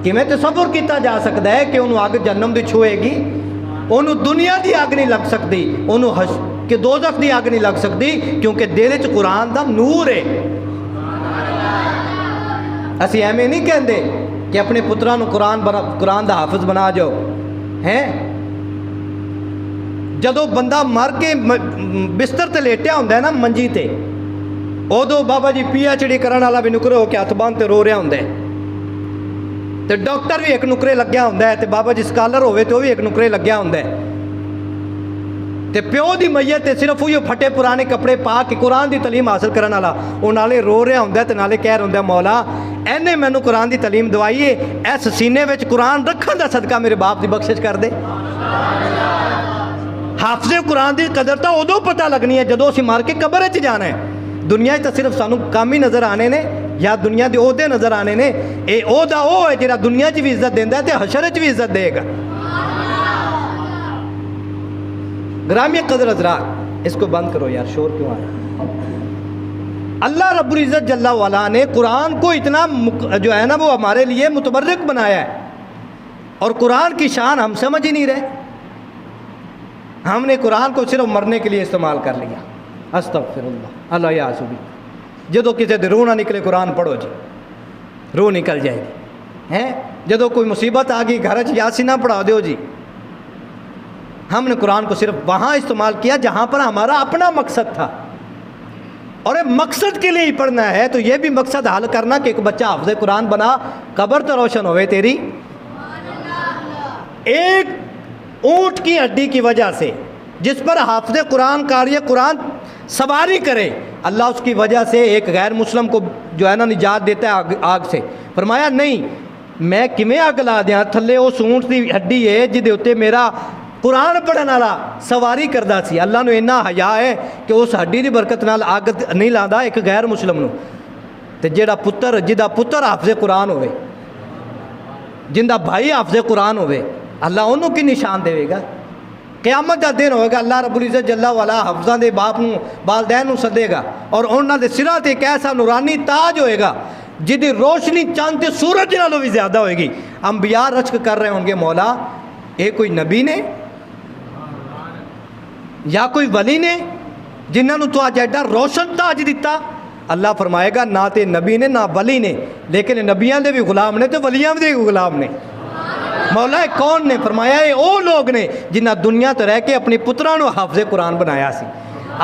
کیویں تصور کیتا جا سکتا ہے کہ انہوں اگ جہنم دی چھوئے گی؟ انہوں دنیا دی اگ نہیں لگ سکتی، انہوں کہ دوزخ دی اگ نہیں لگ سکتی، کیونکہ دل وچ قرآن دا نور ہے۔ اسی ایویں نہیں کہندے کہ اپنے پتروں قرآن دا حافظ بنا جاؤ ہیں. جدو بندہ مر کے بستر تے لیٹیا ہوندا ہے نا منجی تے, ادو بابا جی پی ایچ ڈی کرن والا بھی نکرے ہو کے ہاتھ باندھ تے رو رہا ہوندا ہے, تے ڈاکٹر بھی ایک نکرے لگیا ہوندا ہے, تے بابا جی سکالر ہوئے تو بھی ایک نکرے لگیا ہوندا ہے, تے پیو دی میت تے صرف وہی پھٹے پرانے کپڑے پا کے قرآن دی تعلیم حاصل کرن والا وہ نالے رو رہا ہوندا ہے تے نالے کہہ رہا ہوندا ہے مولا اینے مینوں قرآن دی تعلیم دوائی ہے, اس سینے وچ قرآن رکھن دا صدقہ میرے باپ دی بخشش کر دے. حافظ قرآن دی قدر تو ادو پتہ لگنی ہے جدو اسی مار کے قبر وچ جانا ہے. دنیا تو صرف سانو کام ہی نظر آنے نے یا دنیا دے عہدے نظر آنے نے, اے عہدہ وہ ہے جہاں دنیا چ بھی عزت دیندا ہے تے حشر چ بھی عزت دے گا. گرامی قدر حضرات, اس کو بند کرو یار, شور کیوں آ رہا ہے. اللہ رب العزت جل وعلا نے قرآن کو اتنا جو ہے نا وہ ہمارے لیے متبرک بنایا ہے, اور قرآن کی شان ہم سمجھ ہی نہیں رہے. ہم نے قرآن کو صرف مرنے کے لیے استعمال کر لیا. استغفر اللہ, اللہ یا حسبی. جدو کسی دے روح نہ نکلے قرآن پڑھو جی, روح نکل جائے گی ہیں. جدو کوئی مصیبت آ گئی گھر چ یاسین نہ پڑھا دیو جی. ہم نے قرآن کو صرف وہاں استعمال کیا جہاں پر ہمارا اپنا مقصد تھا, اور مقصد کے لیے ہی پڑھنا ہے تو یہ بھی مقصد حل کرنا کہ ایک بچہ حافظ قرآن بنا, قبر تو روشن ہوئے تیری. ایک اونٹ کی ہڈی کی وجہ سے جس پر حافظ قرآن قاری قرآن سواری کرے, اللہ اس کی وجہ سے ایک غیر مسلم کو جو ہے نا نجات دیتا ہے آگ سے. فرمایا نہیں میں کیویں اگ لا دیاں, تھلے اس اونٹ کی ہڈی ہے جہدے اتنے میرا قرآن پڑھن والا سواری کردا سی. اللہ نو اتنا حیا ہے کہ اس ہڈی دی برکت نال اگ نہیں لاندا ایک غیر مسلم نو. تے جہاں پتر جہاں پتر حافظ قرآن ہوئے, جندا بھائی حافظ قرآن ہوئے, اللہ انہوں کی نشان دے گا. قیامت دا دن ہوئے گا, اللہ رب العزت جل وعلا حافظاں دے باپ نو والدین نو سدے گا, اور انہاں دے سراں تے ایک ایسا نورانی تاج ہوئے گا جدی روشنی چاند تے سورج نالوں بھی زیادہ ہوئے گی. انبیاء رشک کر رہے ہوں گے مولا اے کوئی نبی نے یا کوئی ولی نے جنہاں نو تو آج ایڈا روشن تاج دیتا. اللہ فرمائے گا نہ تے نبی نے نہ ولی نے, لیکن نبیاں دے بھی غلام نے تے ولیاں دے بھی غلام نے. مولا کون نے فرمایا اے او لوگ نے جنہاں دنیا تو رہ کے اپنی پتراں نو حافظ قرآن بنایا سی.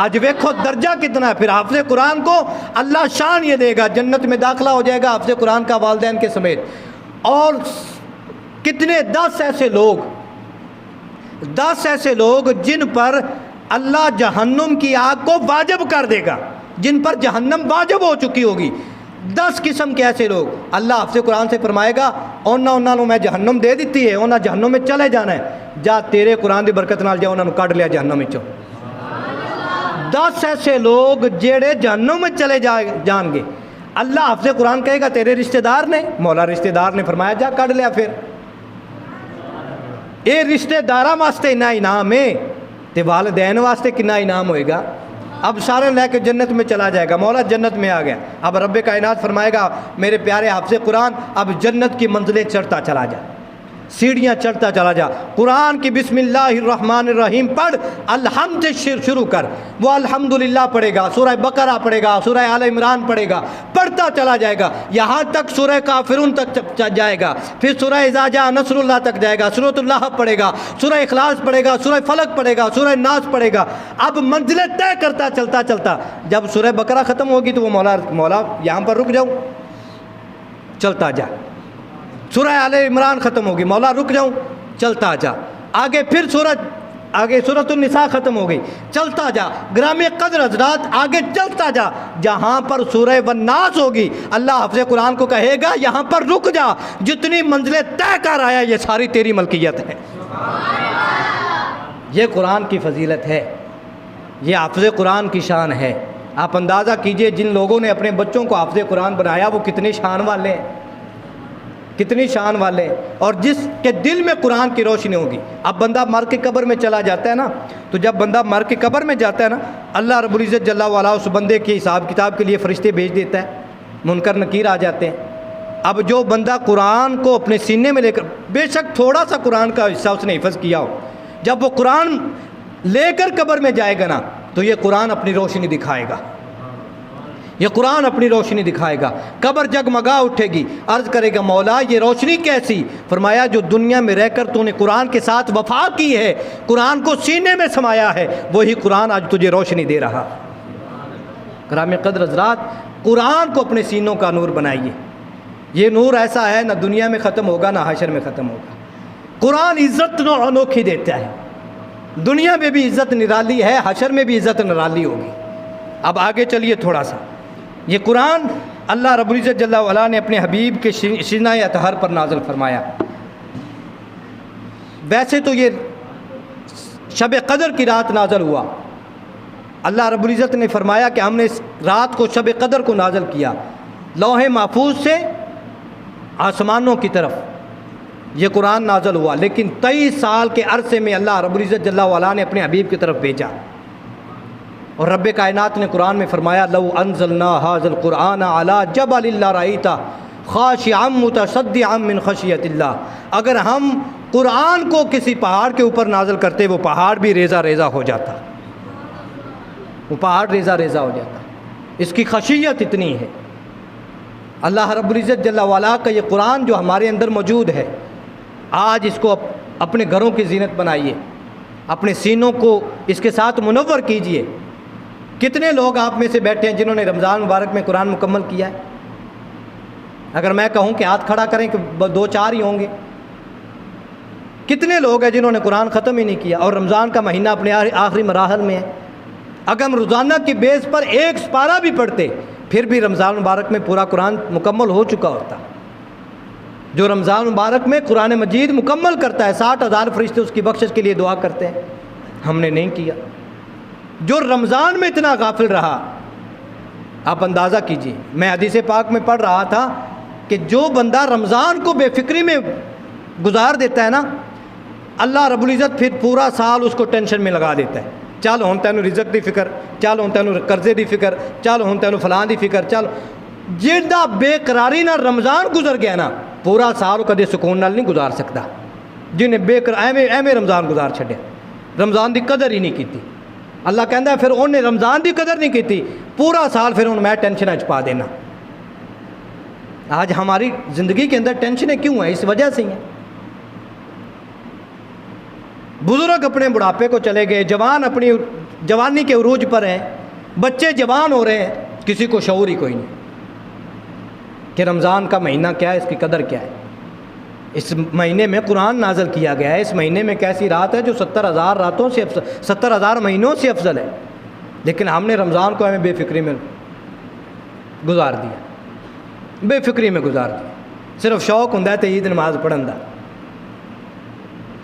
آج ویکھو درجہ کتنا ہے. پھر حافظ قرآن کو اللہ شان یہ دے گا, جنت میں داخلہ ہو جائے گا حافظ قرآن کا والدین کے سمیت. اور کتنے 10 ایسے لوگ جن پر اللہ جہنم کی آگ کو واجب کر دے گا, جن پر جہنم واجب ہو چکی ہوگی. 10 قسم کے ایسے لوگ اللہ حافظ قرآن سے فرمائے گا انہوں نے میں جہنم دے دیتی ہے, انہوں جہنم میں چلے جانا ہے, جا تیرے قرآن دی برکت نال جا انہوں نے کٹ لیا جہنم میں. 10 ایسے لوگ جیڑے جہنم میں چلے جان گے, اللہ حافظ قرآن کہے گا تیرے رشتہ دار نے, مولا رشتہ دار نے فرمایا جا کٹ لیا. پھر اے رشتہ داراں واسطے اتنا انعام ہے تے والدین واسطے کتنا انعام ہوئے گا. اب سارے لے کے جنت میں چلا جائے گا. مولا جنت میں آ گیا, اب رب کائنات فرمائے گا میرے پیارے حافظ قرآن اب جنت کی منزلیں چڑھتا چلا جا, سیڑھیاں چڑھتا چلا جا. قرآن کی بسم اللہ الرحمن الرحیم پڑھ, الحمد سے شروع کر. وہ الحمدللہ پڑھے گا, سورہ بقرہ پڑھے گا, سورہ آل عمران پڑھے گا, پڑھتا چلا جائے گا یہاں تک سورہ کافرون تک جائے گا. پھر سورہ اذا جاء نصر اللہ تک جائے گا, سورۃ اللہ پڑھے گا, سورہ اخلاص پڑھے گا, سورہ فلق پڑھے گا, سورہ ناس پڑھے گا. اب منزلیں طے کرتا چلتا جب سورہ بقرہ ختم ہوگی تو وہ مولا یہاں پر رک جاؤں, چلتا جا. سورہ آل عمران ختم ہوگی, مولا رک جاؤں, چلتا جا. آگے پھر سورۃ النساء ختم ہو گئی, چلتا جا. گرامی قدر حضرات آگے چلتا جا, جہاں پر سورہ والناس ہوگی اللہ حافظ قرآن کو کہے گا یہاں پر رک جا, جتنی منزلیں طے کر آیا یہ ساری تیری ملکیت ہے. یہ قرآن کی فضیلت ہے, یہ حافظ قرآن کی شان ہے. آپ اندازہ کیجئے جن لوگوں نے اپنے بچوں کو حافظ قرآن بنایا وہ کتنے شان والے ہیں, کتنی شان والے, اور جس کے دل میں قرآن کی روشنی ہوگی. اب بندہ مر کے قبر میں چلا جاتا ہے نا, تو جب بندہ مر کے قبر میں جاتا ہے نا اللہ رب العزت جل وعلا اس بندے کے حساب کتاب کے لیے فرشتے بھیج دیتا ہے, منکر نکیر آ جاتے ہیں. اب جو بندہ قرآن کو اپنے سینے میں لے کر, بے شک تھوڑا سا قرآن کا حصہ اس نے حفظ کیا ہو, جب وہ قرآن لے کر قبر میں جائے گا نا تو یہ قرآن اپنی روشنی دکھائے گا. یہ قرآن اپنی روشنی دکھائے گا. قبر جگمگا اٹھے گی, عرض کرے گا مولا یہ روشنی کیسی؟ فرمایا جو دنیا میں رہ کر تو نے قرآن کے ساتھ وفا کی ہے, قرآن کو سینے میں سمایا ہے, وہی قرآن آج تجھے روشنی دے رہا. کرام قدر حضرات, قرآن کو اپنے سینوں کا نور بنائیے. یہ نور ایسا ہے نہ دنیا میں ختم ہوگا نہ حشر میں ختم ہوگا. قرآن عزت انوکھی دیتا ہے, دنیا میں بھی عزت نرالی ہے, حشر میں بھی عزت نرالی ہوگی. اب آگے چلیے تھوڑا سا. یہ قرآن اللہ رب العزت جل وعلا نے اپنے حبیب کے سینہ اطہر پر نازل فرمایا. ویسے تو یہ شب قدر کی رات نازل ہوا. اللہ رب العزت نے فرمایا کہ ہم نے اس رات کو شب قدر کو نازل کیا, لوح محفوظ سے آسمانوں کی طرف یہ قرآن نازل ہوا. لیکن 23 سال کے عرصے میں اللہ رب العزت جل وعلا نے اپنے حبیب کی طرف بھیجا. اور رب کائنات نے قرآن میں فرمایا لو انزلنا ھذا القرآن علی جبل لرأیتہ خاشعا متصدعا من خشیۃ اللہ. اگر ہم قرآن کو کسی پہاڑ کے اوپر نازل کرتے وہ پہاڑ بھی ریزہ ریزہ ہو جاتا, وہ پہاڑ ریزہ ریزہ ہو جاتا. اس کی خشیت اتنی ہے. اللہ رب العزت جل وعلا کا یہ قرآن جو ہمارے اندر موجود ہے, آج اس کو اپنے گھروں کی زینت بنائیے, اپنے سینوں کو اس کے ساتھ منور کیجئے. کتنے لوگ آپ میں سے بیٹھے ہیں جنہوں نے رمضان مبارک میں قرآن مکمل کیا ہے؟ اگر میں کہوں کہ ہاتھ کھڑا کریں کہ 2-4 ہی ہوں گے. کتنے لوگ ہیں جنہوں نے قرآن ختم ہی نہیں کیا اور رمضان کا مہینہ اپنے آخری مراحل میں ہے؟ اگر ہم روزانہ کی بیس پر 1 سپارہ بھی پڑھتے پھر بھی رمضان مبارک میں پورا قرآن مکمل ہو چکا ہوتا. جو رمضان مبارک میں قرآن مجید مکمل کرتا ہے 60,000 فرشتے اس کی بخشش کے لیے دعا کرتے ہیں, ہم نے نہیں کیا. جو رمضان میں اتنا غافل رہا, آپ اندازہ کیجئے. میں حدیث پاک میں پڑھ رہا تھا کہ جو بندہ رمضان کو بے فکری میں گزار دیتا ہے نا, اللہ رب العزت پھر پورا سال اس کو ٹینشن میں لگا دیتا ہے. چل ہن تینوں رزق دی فکر, چل ہن تینوں قرضے دی فکر, چل ہن تینوں فلاں دی فکر. چل جیڑا بے قراری نہ رمضان گزر گیا نا, پورا سال کدے سکون نال نہیں گزار سکتا. جنہیں ایویں رمضان گزار چھڈیا, رمضان دی قدر ہی نہیں کیتی. اللہ کہندا ہے پھر انہیں رمضان دی قدر نہیں کیتی, پورا سال پھر میں ٹینشن چ پا دینا. آج ہماری زندگی کے اندر ٹینشنیں کیوں ہیں؟ اس وجہ سے ہی ہیں. بزرگ اپنے بڑھاپے کو چلے گئے, جوان اپنی جوانی کے عروج پر ہیں, بچے جوان ہو رہے ہیں, کسی کو شعور ہی کوئی نہیں کہ رمضان کا مہینہ کیا ہے, اس کی قدر کیا ہے. اس مہینے میں قرآن نازل کیا گیا ہے. اس مہینے میں کیسی رات ہے جو 70,000 راتوں سے 70,000 مہینوں سے افضل ہے. لیکن ہم نے رمضان کو ہمیں بے فکری میں گزار دیا, بے فکری میں گزار دیا. صرف شوق ہوں تو عید نماز پڑھن دا,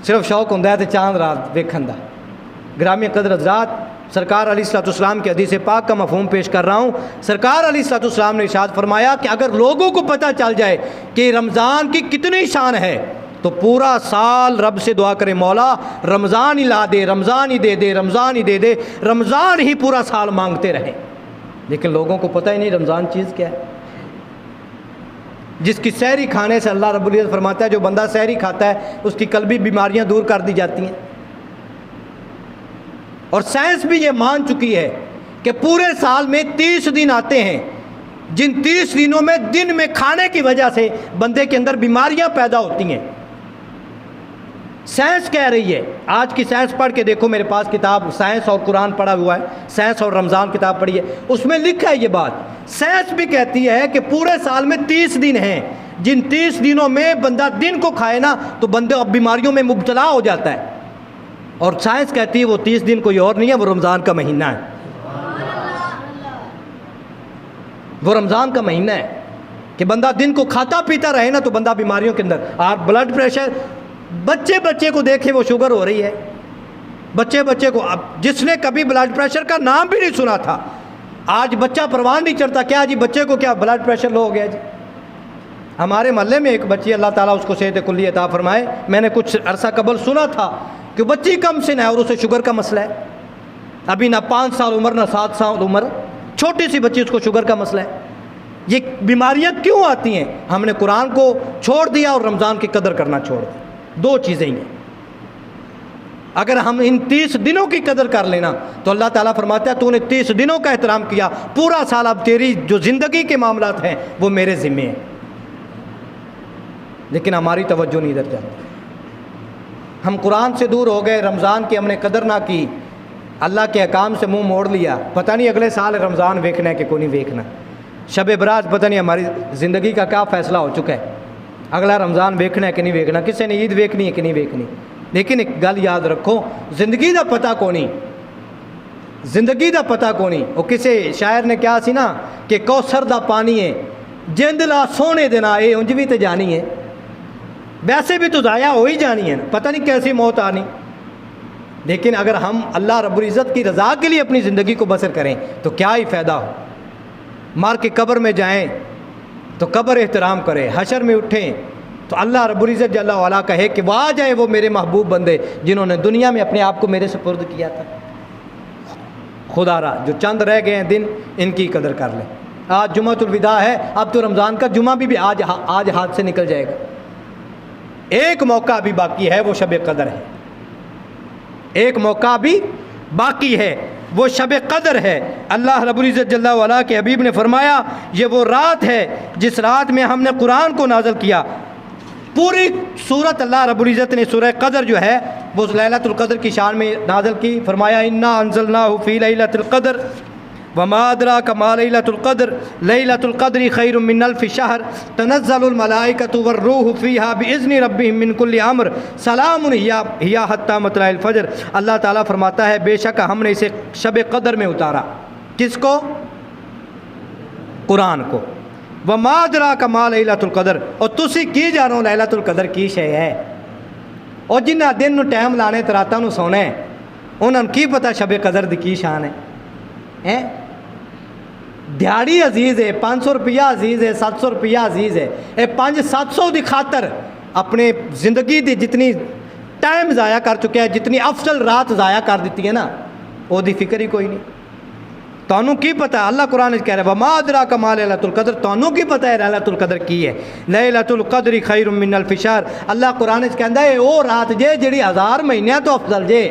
صرف شوق ہوں تو چاند رات ویکھن دا. گرامی قدر حضرات, سرکار علیہ الصلوۃ والسلام کی حدیث پاک کا مفہوم پیش کر رہا ہوں. سرکار علیہ الصلوۃ والسلام نے ارشاد فرمایا کہ اگر لوگوں کو پتہ چل جائے کہ رمضان کی کتنی شان ہے تو پورا سال رب سے دعا کرے مولا رمضان ہی لا دے, رمضان ہی دے دے, رمضان ہی دے دے, رمضان ہی پورا سال مانگتے رہیں. لیکن لوگوں کو پتہ ہی نہیں رمضان چیز کیا ہے. جس کی سحری کھانے سے اللہ رب العزت فرماتا ہے جو بندہ سحری کھاتا ہے اس کی قلبی بیماریاں دور کر دی جاتی ہیں. اور سائنس بھی یہ مان چکی ہے کہ پورے سال میں 30 دن آتے ہیں, جن 30 دنوں میں دن میں کھانے کی وجہ سے بندے کے اندر بیماریاں پیدا ہوتی ہیں. سائنس کہہ رہی ہے, آج کی سائنس پڑھ کے دیکھو, میرے پاس کتاب سائنس اور قرآن پڑھا ہوا ہے, سائنس اور رمضان کتاب پڑھی ہے, اس میں لکھا ہے یہ بات. سائنس بھی کہتی ہے کہ پورے سال میں 30 دن ہیں, جن 30 دنوں میں بندہ دن کو کھائے نا تو بندے بیماریوں میں مبتلا ہو جاتا ہے. اور سائنس کہتی ہے وہ 30 دن کوئی اور نہیں ہے, وہ رمضان کا مہینہ ہے. وہ رمضان کا مہینہ ہے کہ بندہ دن کو کھاتا پیتا رہے نا تو بندہ بیماریوں کے اندر. اور بلڈ پریشر, بچے کو دیکھے وہ شوگر ہو رہی ہے, بچے کو. اب جس نے کبھی بلڈ پریشر کا نام بھی نہیں سنا تھا, آج بچہ پروان نہیں چڑھتا, کیا جی بچے کو کیا بلڈ پریشر لو ہو گیا جی. ہمارے محلے میں ایک بچی, اللہ تعالیٰ اس کو صحت کلی عطا فرمائے, میں نے کچھ عرصہ قبل سنا تھا کہ بچی کم سن ہے اور اسے شوگر کا مسئلہ ہے. ابھی نہ 5 سال عمر نہ 7 سال عمر, چھوٹی سی بچی, اس کو شوگر کا مسئلہ ہے. یہ بیماریاں کیوں آتی ہیں؟ ہم نے قرآن کو چھوڑ دیا اور رمضان کی قدر کرنا چھوڑ دیا. 2 چیزیں ہیں. اگر ہم ان 30 دنوں کی قدر کر لینا تو اللہ تعالیٰ فرماتا ہے تو نے 30 دنوں کا احترام کیا، پورا سال اب تیری جو زندگی کے معاملات ہیں وہ میرے ذمے ہیں۔ لیکن ہماری توجہ نہیں ادھر جاتی، ہم قرآن سے دور ہو گئے، رمضان کی ہم نے قدر نہ کی، اللہ کے احکام سے منہ موڑ لیا، پتہ نہیں اگلے سال رمضان ویکھنا ہے کہ کوئی نہیں ویکھنا، شب برات پتہ نہیں ہماری زندگی کا کیا فیصلہ ہو چکا ہے، اگلا رمضان ویکھنا ہے کہ نہیں ویکھنا، کسی نے عید ویکھنی ہے کہ نہیں ویکھنی۔ لیکن ایک گل یاد رکھو، زندگی دا پتہ کونی، زندگی دا پتہ کونی۔ وہ کسی شاعر نے کیا سی نا کہ کوثر دا پانی ہے جند لا سونے دینا اے انج بھی تو جانی ہے، ویسے بھی تو ضائع ہو ہی جانی ہے، پتہ نہیں کیسی موت آنی۔ لیکن اگر ہم اللہ رب العزت کی رضا کے لیے اپنی زندگی کو بسر کریں تو کیا ہی فائدہ ہو۔ مار کے قبر میں جائیں تو قبر احترام کرے، حشر میں اٹھیں تو اللہ رب العزت جل وعلا کہے کہ وہ آ جائے وہ میرے محبوب بندے جنہوں نے دنیا میں اپنے آپ کو میرے سپرد کیا تھا۔ خدا را جو چند رہ گئے ہیں دن، ان کی قدر کر لیں۔ آج جمعۃ الوداع ہے، اب تو رمضان کا جمعہ بھی آج ہاتھ سے نکل جائے گا۔ ایک موقع ابھی باقی ہے، وہ شب قدر ہے، ایک موقع بھی باقی ہے، وہ شب قدر ہے۔ اللہ رب العزت جل وعلا کے حبیب نے فرمایا یہ وہ رات ہے جس رات میں ہم نے قرآن کو نازل کیا۔ پوری سورت اللہ رب العزت نے سورہ قدر جو ہے وہ لیلۃ القدر کی شان میں نازل کی، فرمایا انا انزلناہ فی لیلۃ القدر وما ادراک ما لیلۃ القدر لیلۃ القدر خیر من الف شہر تنزل الملائکۃ والروح فیہا باذن ربہم من کل امر سلام ہی حتی مطلع الفجر۔ اللہ تعالیٰ فرماتا ہے بے شک ہم نے اسے شب قدر میں اتارا۔ کس کو؟ قرآن کو۔ وما ادراک ما لیلۃ القدر، اور تسی کی جانو لیلۃ القدر کی شے ہے، اور جنہ دن نو ٹائم لانے تے راتاں نو سونا ہے انہاں کی پتہ شب قدر دی کی شان ہے۔ دیہڑی عزیز ہے، 500 روپیہ عزیز ہے، 700 روپیہ عزیز ہے، اے 500-700 دی خاطر اپنے زندگی دی جتنی ٹائم ضائع کر چکے ہیں، جتنی افضل رات ضائع کر دیتی ہے نا، وہ دی فکر ہی کوئی نہیں۔ تانوں کی پتہ ہے؟ اللہ قرآن کہہ رہا ہے وما ادراک ما لیلۃ القدر، تانوں کی پتہ ہے لیلۃ القدر کی ہے؟ لیلۃ القدر خیر من الف شہر۔ اللہ قرآن کہندا ہے وہ رات جے جڑی 1000 مہینیاں تو افضل جے،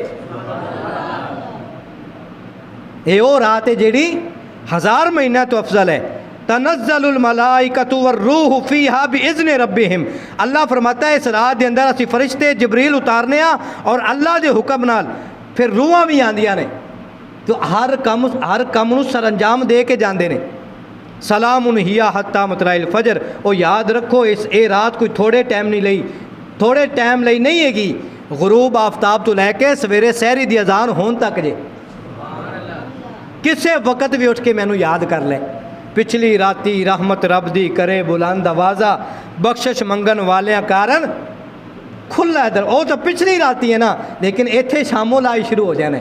اے وہ رات ہے جڑی 1000 مہینہ تو افضل ہے۔ تنزل الملائکۃ والروح فیہا باذن ربہم، اللہ فرماتا ہے اس رات دے اندر اسی فرشتے جبریل اتارنے ہاں اور اللہ دے حکم نال پھر روحاں بھی آندیاں نے، تو ہر کم نو سر انجام دے کے جاندے نے۔ سلام ہی حتی مطلع الفجر، اور یاد رکھو اے رات کوئی تھوڑے ٹائم نہیں لئی، تھوڑے ٹائم لئی نہیں ہے گی، غروب آفتاب تو لے کے سویرے سحری دی اذان ہون تک جے، کسے وقت بھی اٹھ کے مینوں یاد کر لے۔ پچھلی راتی رحمت رب دی کرے بلند آوازا، بخشش منگن والیاں کارن کھلا ہے در، او تو پچھلی راتی ہے نا، لیکن ایتھے شاموں لائی شروع ہو جانے۔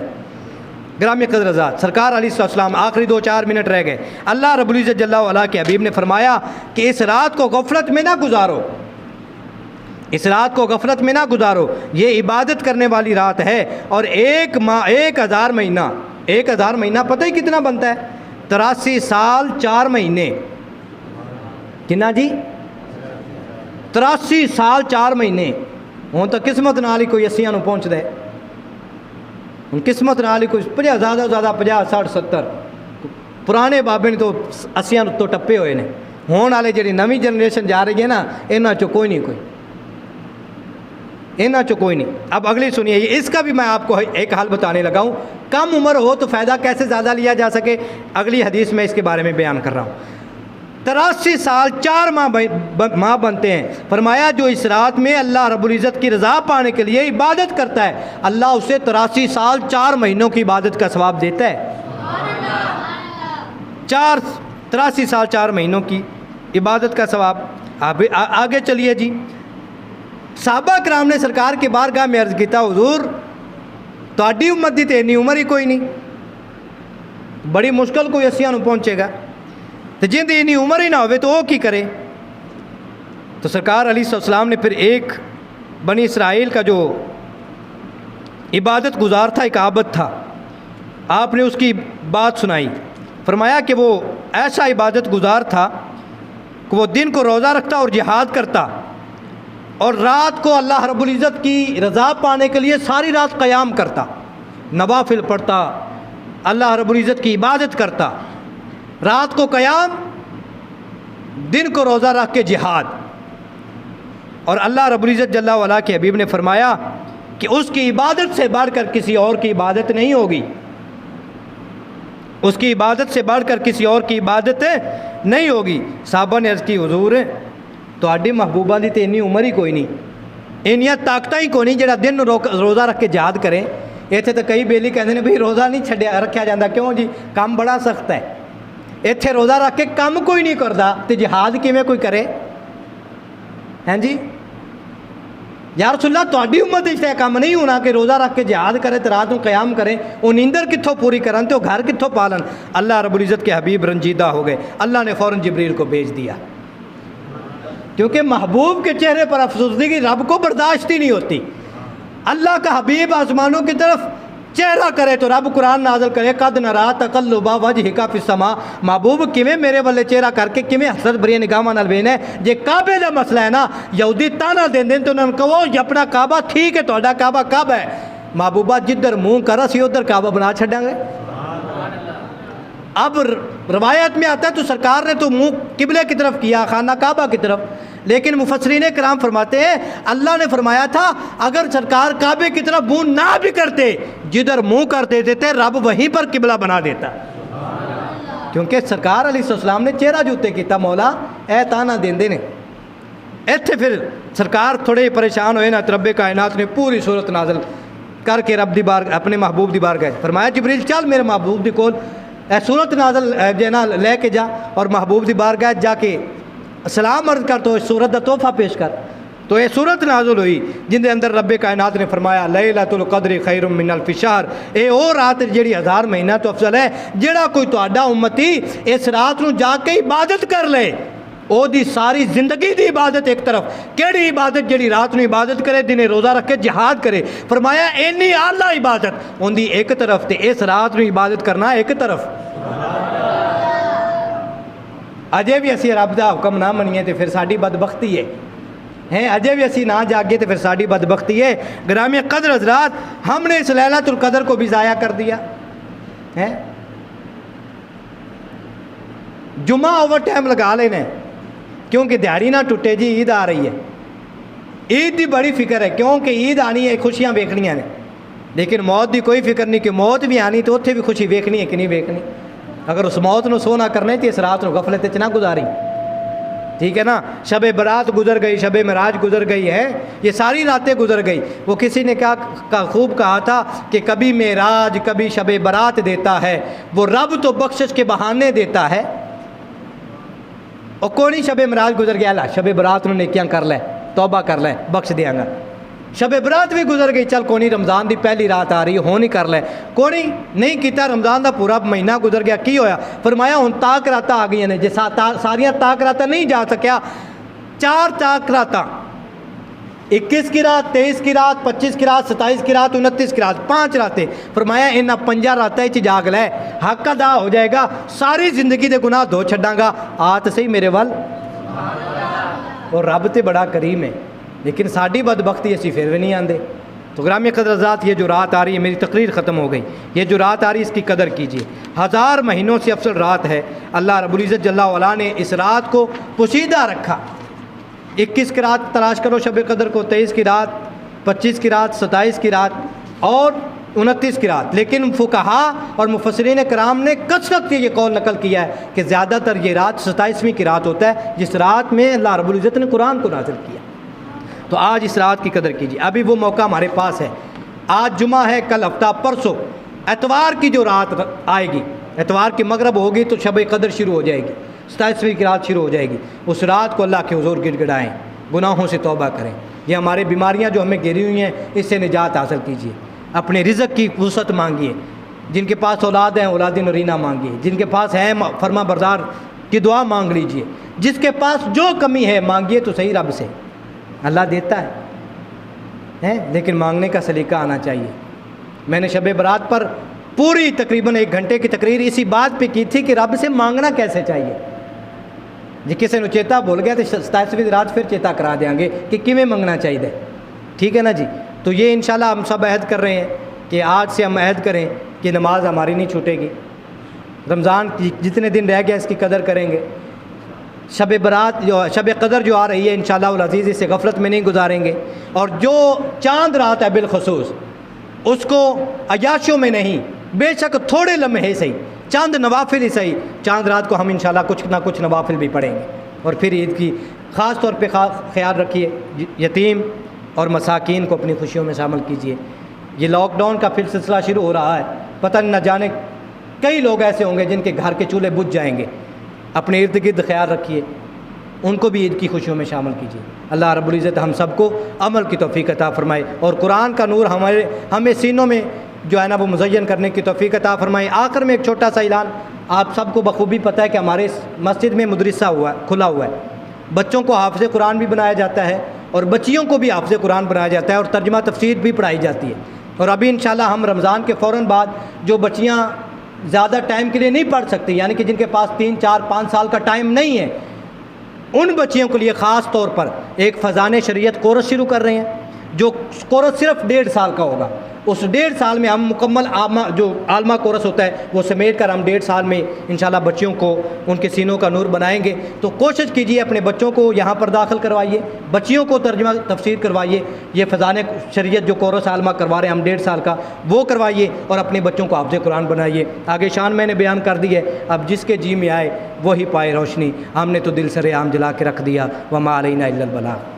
گرامی قدر ذات سرکار علیہ السلام، آخری 2-4 منٹ رہ گئے، اللہ رب العزت جل وعلا کے حبیب نے فرمایا کہ اس رات کو غفلت میں نہ گزارو، اس رات کو غفلت میں نہ گزارو، یہ عبادت کرنے والی رات ہے، اور 1000 مہینہ، 1000 مہینہ پتہ ہی کتنا بنتا ہے؟ 83 سال 4 مہینے، کنا جی؟ 83 سال 4 مہینے۔ ہوں تو قسمت نال ہی کوئی 80 نو پہنچ دے، ہوں قسمت نال ہی کوئی 50 زیادہ 50 60 70، پرانے بابے نے تو 80 تو ٹپے ہوئے نے، ہون والے جڑی نویں جنریشن جا رہی ہے نا، انہاں چو کوئی نہیں، انہاں چو کوئی نہیں۔ اب اگلی سنیے، اس کا بھی میں آپ کو ایک حل بتانے لگا ہوں، کم عمر ہو تو فائدہ کیسے زیادہ لیا جا سکے، اگلی حدیث میں اس کے بارے میں بیان کر رہا ہوں۔ 83 سال 4 ماہ بنتے ہیں، فرمایا جو اس رات میں اللہ رب العزت کی رضا پانے کے لیے عبادت کرتا ہے، اللہ اسے 83 سال 4 مہینوں کی عبادت کا ثواب دیتا ہے۔ 83 سال 4 مہینوں کی عبادت کا ثواب۔ آگے چلیے جی، صحابہ کرام نے سرکار کے بارگاہ میں عرض کیتا حضور تہاڈی امت دی تے اتنی عمر ہی کوئی نہیں، بڑی مشکل کوئی 80 نو پہنچے گا، تو جن دی اتنی عمر ہی نہ ہوئے تو وہ کی کرے؟ تو سرکار علیہ السلام نے پھر ایک بنی اسرائیل کا جو عبادت گزار تھا، ایک عابد تھا، آپ نے اس کی بات سنائی، فرمایا کہ وہ ایسا عبادت گزار تھا کہ وہ دن کو روزہ رکھتا اور جہاد کرتا، اور رات کو اللہ رب العزت کی رضا پانے کے لیے ساری رات قیام کرتا، نوافل پڑھتا، اللہ رب العزت کی عبادت کرتا، رات کو قیام، دن کو روزہ رکھ کے جہاد۔ اور اللہ رب العزت جل وعلا کے حبیب نے فرمایا کہ اس کی عبادت سے بڑھ کر کسی اور کی عبادت نہیں ہوگی، اس کی عبادت سے بڑھ کر کسی اور کی عبادت نہیں ہوگی۔ صحابہ نے عرض کی حضور تہاڈی محبوبہ دی تے اتنی عمر ہی کوئی نہیں، انیاں طاقتاں ہی کوئی نہیں جڑا دن روزہ رکھ کے جہاد کرے۔ اتنے تو کئی بیلی کہتے ہیں بھئی روزہ نہیں چھڈیا رکھیا جاتا، کیوں جی کام بڑا سخت ہے، اتنے روزہ رکھ کے کام کوئی نہیں کرتا تو جہاد کیویں کوئی کرے؟ ہیں جی یا رسول اللہ تہاڈی امت وچ کام نہیں ہونا کہ روزہ رکھ کے جہاد کرے تو رات کو قیام کرے، وہ نیندر کتھوں پوری کرن تو گھر کتھوں پالن؟ اللہ رب العزت کے حبیب رنجیدہ ہو گئے، اللہ نے فوراً جبریل کو بھیج دیا، کیونکہ محبوب کے چہرے پر افسردگی رب کو برداشت ہی نہیں ہوتی۔ اللہ کا حبیب آسمانوں کی طرف چہرہ کرے تو رب قرآن نازل کرے قد نرا تقلب وجہک فی السماء، محبوب کیویں میرے والے چہرہ کر کے کیویں حسرت بھری نگاہاں نال وینا ہے۔ جے کعبے دا مسئلہ ہے نا، یہودی تانا دیندے تو انہاں نوں کہو یہ اپنا کعبہ ٹھیک ہے، تہاڈا کعبہ کب ہے؟ محبوبہ جدھر منہ کر اسی ادھر کعبہ بنا چھڈاں گے۔ اب روایت میں آتا ہے تو سرکار نے تو منہ قبلے کی طرف کیا، خانہ کعبہ کی طرف، لیکن مفسرین کرام فرماتے ہیں اللہ نے فرمایا تھا اگر سرکار کعبے کی طرف منہ نہ بھی کرتے، جدھر منہ کر دیتے تھے رب وہیں پر قبلہ بنا دیتا، کیونکہ سرکار علیہ السلام نے چہرہ جوتے کیتا، مولا اے تانا دیندے نے۔ ایتھے پھر سرکار تھوڑے پریشان ہوئے نا، رب کائنات نے پوری صورت نازل کر کے رب دی بار اپنے محبوب دی بار گئے، فرمایا جبریل چل میرے محبوب دی کول اے صورت نازل جنا لے کے جا، اور محبوب دی بارگاہ جا کے سلام عرض کر تو اس صورت دا تحفہ پیش کر۔ تو یہ صورت نازل ہوئی جن دے اندر رب کائنات نے فرمایا لیلۃ القدر خیر من الف شہر، اے او رات جیڑی 1000 مہینہ تو افضل ہے، جیڑا کوئی تہاڈا امتی اس رات نو جا کے عبادت کر لے، او دی ساری زندگی دی عبادت ایک طرف، کیڑی عبادت جیڑی رات نو عبادت کرے دنے روزہ رکھ کے جہاد کرے، فرمایا اینی اعلیٰ عبادت ہوندی ایک طرف تے اس رات نو عبادت کرنا ایک طرف۔ اجے بھی اسی رب دا حکم نہ منیے تو پھر ساری بدبختی ہے، اجے بھی اسی نہ جاگے تو پھر ساری بدبختی ہے۔ گرامی قدر حضرات، ہم نے اس لیلۃ القدر کو بھی ضائع کر دیا ہے۔ جمعہ اوور ٹائم لگا لینا کیونکہ دیہڑی نہ ٹوٹے جی، عید آ رہی ہے، عید دی بڑی فکر ہے کیونکہ عید آنی ہے، خوشیاں ویکھنیاں نے، لیکن موت دی کوئی فکر نہیں کہ موت بھی آنی تو اتنے بھی خوشی ویکھنی ہے کہ نہیں ویکھنی۔ اگر اس موت نو سونا کرنے تو اس رات نو غفلت وچ نہ گزاری، ٹھیک ہے نا۔ شب برات گزر گئی، شب معراج گزر گئی ہے، یہ ساری راتیں گزر گئی۔ وہ کسی نے خوب کہا تھا کہ کبھی معراج کبھی شب برات دیتا ہے، وہ رب تو بخشش کے بہانے دیتا ہے۔ اور کوئی شب معراج گزر گیا، اللہ شب برات نو نیکیاں کر لے، توبہ کر لے، بخش دیاں گا۔ شب برات بھی گزر گئی، چل کوئی رمضان دی پہلی رات آ رہی ہے، ہو نہیں کر لے، کوئی نہیں کیتا، رمضان دا پورا مہینہ گزر گیا، کی ہویا؟ فرمایا ہن تاک راتاں آ گئی نے، جے ساریاں تاک راتاں نہیں جا سکیا، 4 تاک راتاں، 21 کی رات، 23 کی رات، 25 کی رات، 27 کی رات، 29 کی رات، 5 راتیں، فرمایا انہاں 5 راتاں وچ جاگ لے، حق ادا ہو جائے گا، ساری زندگی دے گناہ دھو چھڈاں گا، آ تے صحیح میرے ول۔ اور رب تے بڑا کریم ہے، لیکن ساری بدبختی اسی پھر بھی نہیں آندے۔ تو گرامی قدر حضرات، یہ جو رات آ رہی ہے، میری تقریر ختم ہو گئی، یہ جو رات آ رہی ہے اس کی قدر کیجیے، 1000 مہینوں سے افضل رات ہے۔ اللہ رب العزت جل وعلا نے اس رات کو پوشیدہ رکھا۔ 21 کی رات تلاش کرو شب قدر کو، 23 کی رات، 25 کی رات، 27 کی رات اور 29 کی رات، لیکن فقہا اور مفسرین کرام نے کثرت سے یہ قول نقل کیا ہے کہ زیادہ تر یہ رات 27ویں کی رات ہوتا ہے، جس رات میں اللہ رب العزت نے قرآن کو نازل کیا۔ تو آج اس رات کی قدر کیجیے، ابھی وہ موقع ہمارے پاس ہے۔ آج جمعہ ہے، کل ہفتہ، پرسوں اتوار کی جو رات آئے گی، اتوار کی مغرب ہوگی تو شب قدر شروع ہو جائے گی، 27ویں کی رات شروع ہو جائے گی۔ اس رات کو اللہ کے حضور گڑ گڑائیں، گناہوں سے توبہ کریں، یہ ہماری بیماریاں جو ہمیں گھیری ہوئی ہیں اس سے نجات حاصل کیجیے، اپنے رزق کی وسعت مانگیے، جن کے پاس اولاد ہیں اولاد نرینہ مانگیے، جن کے پاس ہے فرما بردار کی دعا مانگ لیجیے، جس کے پاس جو کمی ہے مانگیے تو صحیح رب سے، اللہ دیتا ہے، لیکن مانگنے کا سلیقہ آنا چاہیے۔ میں نے شب برات پر پوری تقریباً 1 گھنٹے کی تقریر اسی بات پہ کی تھی کہ رب سے مانگنا کیسے چاہیے، جی کسی نو چیتا بھول گیا تو 27ویں رات پھر چیتا کرا دیں گے کہ کیویں منگنا چاہیے، ٹھیک ہے نا جی۔ تو یہ انشاءاللہ ہم سب عہد کر رہے ہیں کہ آج سے ہم عہد کریں کہ نماز ہماری نہیں چھوٹے گی، رمضان کی جتنے دن رہ گیا اس کی قدر کریں گے، شب برات جو شب قدر جو آ رہی ہے انشاءاللہ العزیز اسے غفلت میں نہیں گزاریں گے، اور جو چاند رات ہے بالخصوص اس کو عیاشوں میں نہیں، بے شک تھوڑے لمحے صحیح، چاند نوافل ہی صحیح، چاند رات کو ہم انشاءاللہ کچھ نہ کچھ نوافل بھی پڑھیں گے۔ اور پھر عید کی خاص طور پہ خیال رکھیے، یتیم اور مساکین کو اپنی خوشیوں میں شامل کیجیے۔ یہ لاک ڈاؤن کا پھر سلسلہ شروع ہو رہا ہے، پتہ نہ جانے کئی لوگ ایسے ہوں گے جن کے گھر کے چولہے بجھ جائیں گے، اپنے ارد گرد خیال رکھیے، ان کو بھی عید کی خوشیوں میں شامل کیجیے۔ اللہ رب العزت ہم سب کو عمل کی توفیق عطا فرمائے، اور قرآن کا نور ہمیں سینوں میں جو ہے نا وہ مزین کرنے کی توفیق عطا فرمائے۔ آخر میں ایک چھوٹا سا اعلان، آپ سب کو بخوبی پتہ ہے کہ ہمارے مسجد میں مدرسہ کھلا ہوا ہے، بچوں کو حافظ قرآن بھی بنایا جاتا ہے اور بچیوں کو بھی حافظ قرآن بنایا جاتا ہے، اور ترجمہ تفسیر بھی پڑھائی جاتی ہے۔ اور ابھی انشاءاللہ ہم رمضان کے فوراً بعد جو بچیاں زیادہ ٹائم کے لیے نہیں پڑھ سکتی، یعنی کہ جن کے پاس 3 4 5 سال کا ٹائم نہیں ہے، ان بچیوں کے لیے خاص طور پر ایک فضان شریعت کورس شروع کر رہے ہیں، جو کورس صرف 1.5 سال کا ہوگا۔ اس 1.5 سال میں ہم مکمل جو عالمہ کورس ہوتا ہے وہ سمیٹ کر ہم 1.5 سال میں انشاءاللہ بچیوں کو ان کے سینوں کا نور بنائیں گے۔ تو کوشش کیجیے اپنے بچوں کو یہاں پر داخل کروائیے، بچیوں کو ترجمہ تفسیر کروائیے، یہ فضان شریعت جو کورس عالمہ کروا رہے ہیں ہم 1.5 سال کا وہ کروائیے، اور اپنے بچوں کو حافظ قرآن بنائیے۔ آگے شان میں نے بیان کر دی ہے، اب جس کے جی میں آئے وہی پائے روشنی، ہم نے تو دل سر عام جلا کے رکھ دیا، وما علینا الا البلاغ۔